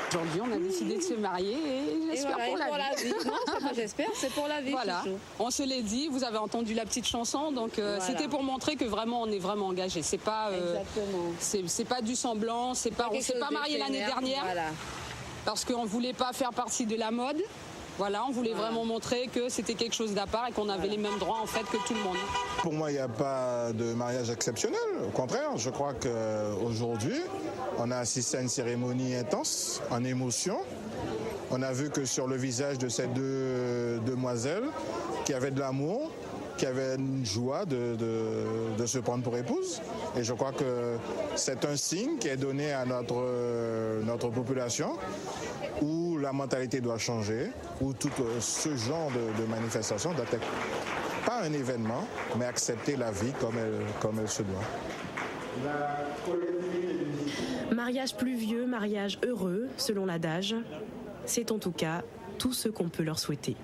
Aujourd'hui, on a décidé de se marier et j'espère pour la vie. Non, c'est pas j'espère, c'est pour la vie. Voilà, on se l'est dit, vous avez entendu la petite chanson, donc c'était pour montrer que vraiment on est vraiment engagé. C'est pas, c'est pas du semblant, c'est pas, on s'est pas marié l'année dernière parce qu'on voulait pas faire partie de la mode. Voilà, on voulait vraiment montrer que c'était quelque chose d'à part et qu'on avait les mêmes droits en fait que tout le monde. Pour moi, il n'y a pas de mariage exceptionnel. Au contraire, je crois qu'aujourd'hui, on a assisté à une cérémonie intense, en émotion. On a vu que sur le visage de ces deux demoiselles, qui avaient de l'amour, qui avaient une joie de se prendre pour épouse. Et je crois que c'est un signe qui est donné à notre population où la mentalité doit changer, où tout ce genre de manifestation doit être pas un événement, mais accepter la vie comme elle se doit. Mariage pluvieux, mariage heureux, selon l'adage, c'est en tout cas tout ce qu'on peut leur souhaiter.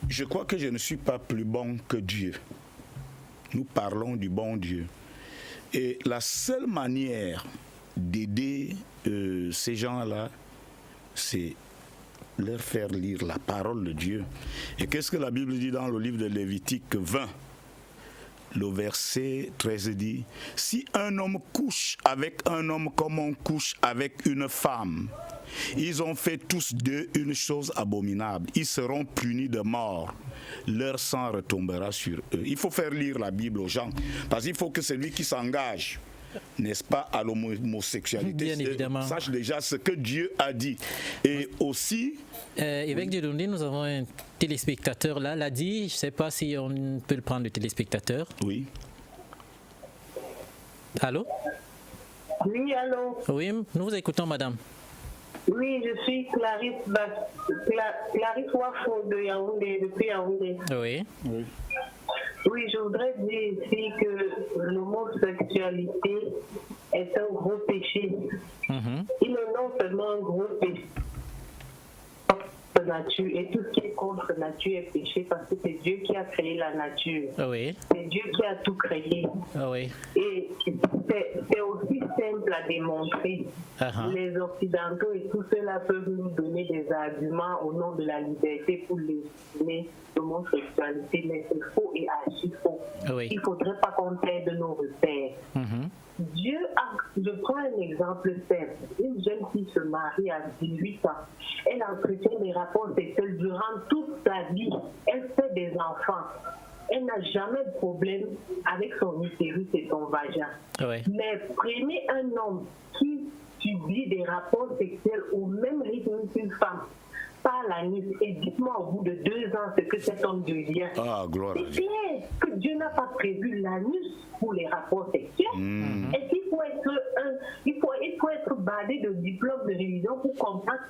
Je crois que je ne suis pas plus bon que Dieu. Nous parlons du bon Dieu. Et la seule manière d'aider ces gens-là, c'est leur faire lire la parole de Dieu. Et qu'est-ce que la Bible dit dans le livre de Lévitique 20 ? Le verset 13 dit, « Si un homme couche avec un homme comme on couche avec une femme, ils ont fait tous deux une chose abominable. Ils seront punis de mort. Leur sang retombera sur eux. » Il faut faire lire la Bible aux gens. Parce qu'il faut que celui qui s'engage, n'est-ce pas, à l'homosexualité, sache déjà ce que Dieu a dit. Et aussi... Évêque Dieudonné, nous avons un téléspectateur là, l'a dit. Je ne sais pas si on peut le prendre, le téléspectateur. Oui. Allô? Oui, allô? Oui, nous vous écoutons, madame. Oui, je suis Clarisse Wafo de Yaoundé, depuis Yaoundé. Oui. Oui, je voudrais dire ici que l'homosexualité est un gros péché. Il est non seulement un gros péché de nature, et tout ce qui est contre nature est péché parce que c'est Dieu qui a créé la nature. Oui. C'est Dieu qui a tout créé. Oui. Et c'est aussi simple à démontrer. Les Occidentaux et tout cela peuvent nous donner des arguments au nom de la liberté pour légitimer l'homosexualité, mais c'est faux et archi faux. Oui. Il ne faudrait pas qu'on perde nos repères. Dieu a, je prends un exemple simple. Une jeune fille se marie à 18 ans. Elle entretient des rapports sexuels durant toute sa vie. Elle fait des enfants. Elle n'a jamais de problème avec son utérus et son vagin. Oui. Mais prenez un homme qui subit des rapports sexuels au même rythme qu'une femme par la nuit, et dites-moi au bout de 2 ans ce que cet homme devient. Ah, gloire à Dieu. C'est clair que Dieu n'a pas prévu l'anus pour les rapports sexuels. Et qu'il faut être badé de diplôme de religion pour comprendre.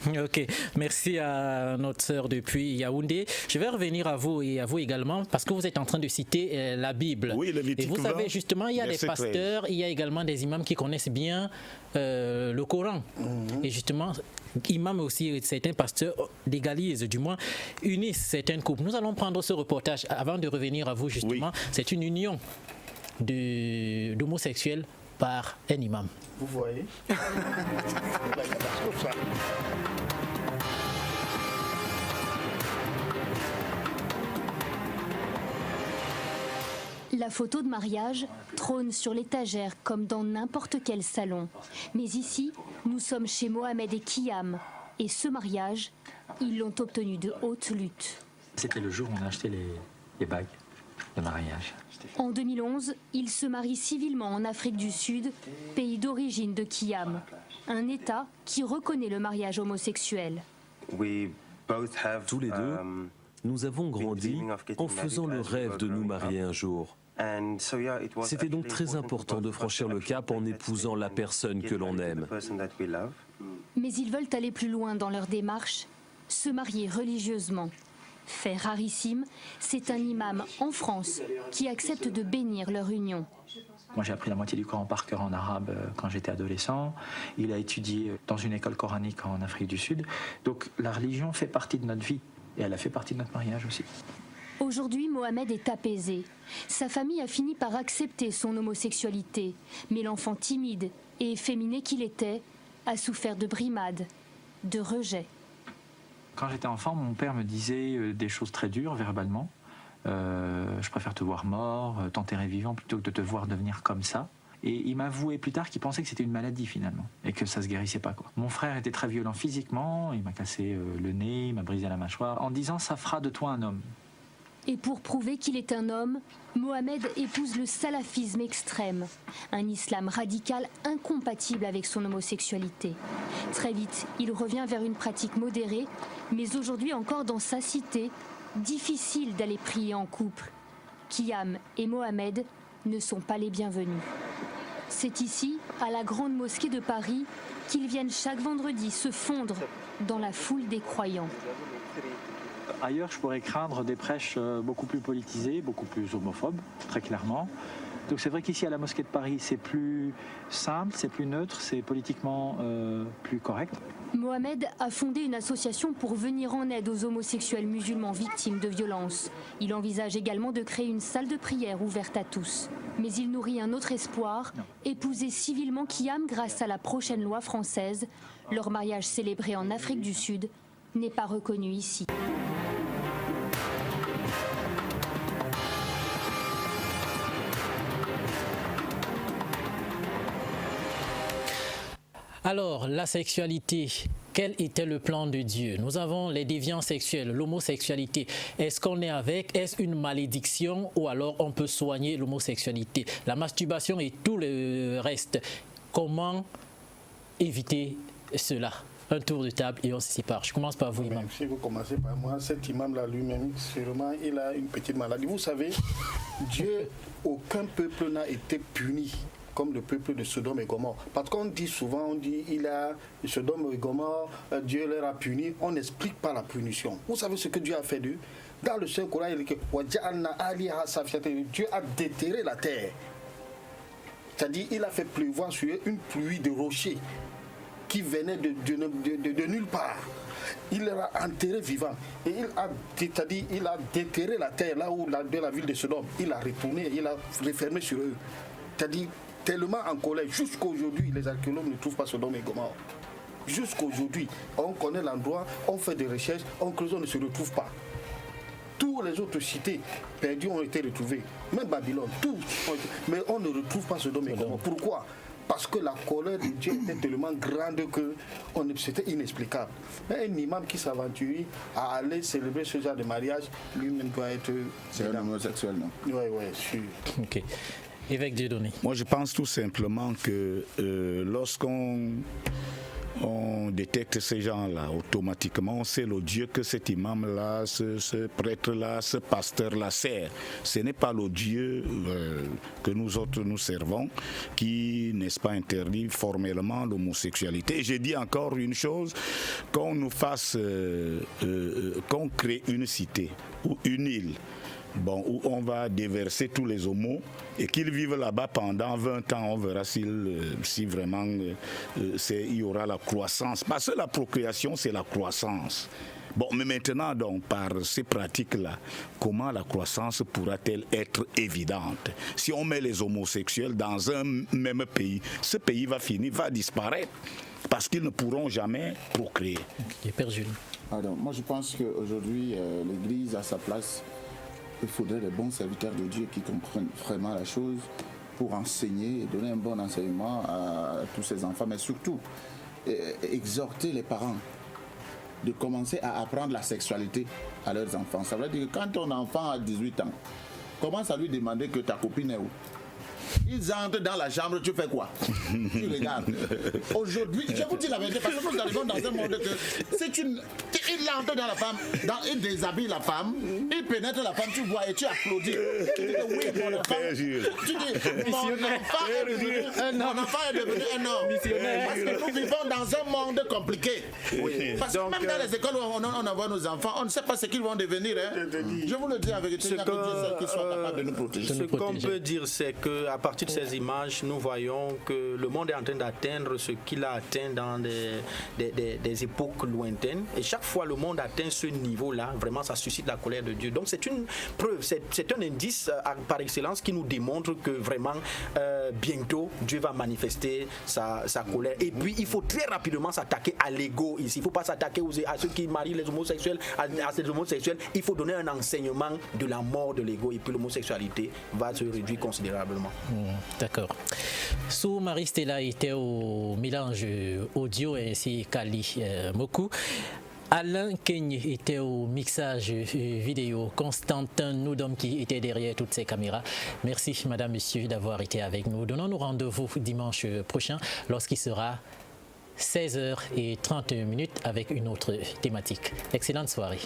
Ok, merci à notre sœur depuis Yaoundé. Je vais revenir à vous et à vous également parce que vous êtes en train de citer la Bible. Oui, et vous savez justement, il y a des pasteurs, il y a également des imams qui connaissent bien le Coran. Et justement, imams aussi, certains pasteurs légalisent, du moins unissent certaines couples. Nous allons prendre ce reportage avant de revenir à vous justement. Oui. C'est une union d'homosexuels par un imam. Vous voyez La photo de mariage trône sur l'étagère comme dans n'importe quel salon. Mais ici, nous sommes chez Mohamed et Kiyam. Et ce mariage, ils l'ont obtenu de haute lutte. C'était le jour où on a acheté les bagues de mariage. En 2011, ils se marient civilement en Afrique du Sud, pays d'origine de Kiyam. Un État qui reconnaît le mariage homosexuel. Tous les deux, nous avons grandi en faisant le rêve de nous marier un jour. C'était donc très important de franchir le cap en épousant la personne que l'on aime. Mais ils veulent aller plus loin dans leur démarche, se marier religieusement. Fait rarissime, c'est un imam en France qui accepte de bénir leur union. Moi, j'ai appris la moitié du Coran par cœur en arabe quand j'étais adolescent. Il a étudié dans une école coranique en Afrique du Sud. Donc la religion fait partie de notre vie et elle a fait partie de notre mariage aussi. Aujourd'hui, Mohamed est apaisé. Sa famille a fini par accepter son homosexualité. Mais l'enfant timide et efféminé qu'il était a souffert de brimades, de rejets. Quand j'étais enfant, mon père me disait des choses très dures verbalement. Je préfère te voir mort, t'enterrer vivant plutôt que de te voir devenir comme ça. Et il m'a avoué plus tard qu'il pensait que c'était une maladie finalement et que ça se guérissait pas, quoi. Mon frère était très violent physiquement, il m'a cassé le nez, il m'a brisé la mâchoire en disant ça fera de toi un homme. Et pour prouver qu'il est un homme, Mohamed épouse le salafisme extrême, un islam radical incompatible avec son homosexualité. Très vite, il revient vers une pratique modérée, mais aujourd'hui encore dans sa cité, difficile d'aller prier en couple. Kiyam et Mohamed ne sont pas les bienvenus. C'est ici, à la Grande Mosquée de Paris, qu'ils viennent chaque vendredi se fondre dans la foule des croyants. Ailleurs, je pourrais craindre des prêches beaucoup plus politisées, beaucoup plus homophobes, très clairement. Donc c'est vrai qu'ici à la mosquée de Paris, c'est plus simple, c'est plus neutre, c'est politiquement plus correct. Mohamed a fondé une association pour venir en aide aux homosexuels musulmans victimes de violences. Il envisage également de créer une salle de prière ouverte à tous. Mais il nourrit un autre espoir, épouser civilement Kiyam grâce à la prochaine loi française. Leur mariage célébré en Afrique du Sud n'est pas reconnu ici. Alors, la sexualité, quel était le plan de Dieu? Nous avons les déviants sexuels, l'homosexualité. Est-ce qu'on est avec? Est-ce une malédiction ou alors on peut soigner l'homosexualité? La masturbation et tout le reste. Comment éviter cela? Un tour de table et on se sépare. Je commence par vous, imam. Si vous commencez par moi, cet imam-là lui-même, sûrement, il a une petite maladie. Vous savez, Dieu, aucun peuple n'a été puni comme le peuple de Sodome et Gomorrhe. Parce qu'on dit souvent, il a Sodome et Gomorrhe, Dieu leur a puni. On n'explique pas la punition. Vous savez ce que Dieu a fait d'eux? Dans le Saint-Coran, il dit que Dieu a déterré la terre. C'est-à-dire, il a fait pleuvoir sur eux une pluie de rochers qui venait de nulle part. Il les a enterrés vivants. Et il a déterré la terre là où de la ville de Sodome. Il a retourné, il a refermé sur eux. C'est-à-dire, tellement en colère, jusqu'aujourd'hui, les archéologues ne trouvent pas Sodome et Gomorrhe. Jusqu'aujourd'hui, on connaît l'endroit, on fait des recherches, on creuse, on ne se retrouve pas. Toutes les autres cités perdues ont été retrouvées, même Babylone, tout. Mais on ne retrouve pas Sodome et Gomorrhe. Pourquoi? Parce que la colère de Dieu était tellement grande que c'était inexplicable. Mais un imam qui s'aventure à aller célébrer ce genre de mariage, lui-même doit être... C'est un homosexuel, non? Oui, sûr. Ok. Évêque Dieudonné. Moi, je pense tout simplement que lorsqu'on on détecte ces gens-là automatiquement. C'est le Dieu que cet imam-là, ce prêtre-là, ce pasteur-là sert. Ce n'est pas le Dieu que nous autres nous servons, qui, n'est-ce pas, interdit formellement l'homosexualité. Et j'ai dit encore une chose, qu'on nous fasse, qu'on crée une cité ou une île, où on va déverser tous les homos et qu'ils vivent là-bas pendant 20 ans, on verra si vraiment il y aura la croissance. Parce que la procréation, c'est la croissance. Mais maintenant, donc, par ces pratiques-là, comment la croissance pourra-t-elle être évidente? Si on met les homosexuels dans un même pays, ce pays va disparaître, parce qu'ils ne pourront jamais procréer. Alors, moi, je pense qu'aujourd'hui, l'Église a sa place. Il faudrait des bons serviteurs de Dieu qui comprennent vraiment la chose pour enseigner et donner un bon enseignement à tous ces enfants, mais surtout exhorter les parents de commencer à apprendre la sexualité à leurs enfants. Ça veut dire que quand ton enfant a 18 ans, commence à lui demander que ta copine est où. Ils entrent dans la chambre, tu fais quoi? Tu regardes. Aujourd'hui, je vous dis la vérité, parce que nous arrivons dans un monde que c'est une... Il entre dans la femme, il déshabille la femme, il pénètre la femme, tu vois et tu applaudis. Tu dis oui, mon enfant. Tu dis, mon enfant est devenu un homme. Parce que nous vivons dans un monde compliqué. Oui. Parce que même dans les écoles où on envoie nos enfants, on ne sait pas ce qu'ils vont devenir. Je vous le dis avec vérité, il n'y a que Dieu seul qui soit capable de nous protéger. Ce qu'on peut dire, c'est qu'à partir de ces images, nous voyons que le monde est en train d'atteindre ce qu'il a atteint dans des époques lointaines. Et chaque fois le monde atteint ce niveau-là, vraiment ça suscite la colère de Dieu. Donc c'est une preuve, c'est un indice par excellence qui nous démontre que vraiment bientôt Dieu va manifester sa colère. Et puis il faut très rapidement s'attaquer à l'ego ici. Il ne faut pas s'attaquer à ceux qui marient les homosexuels, à ces homosexuels. Il faut donner un enseignement de la mort de l'ego et puis l'homosexualité va se réduire considérablement. D'accord. Sous Marie Stella était au mélange audio ainsi qu'Ali Mokou. Alain Keigne était au mixage vidéo. Constantin Noudom qui était derrière toutes ces caméras. Merci madame, monsieur d'avoir été avec nous. Donnons-nous rendez-vous dimanche prochain lorsqu'il sera 16h30 avec une autre thématique. Excellente soirée.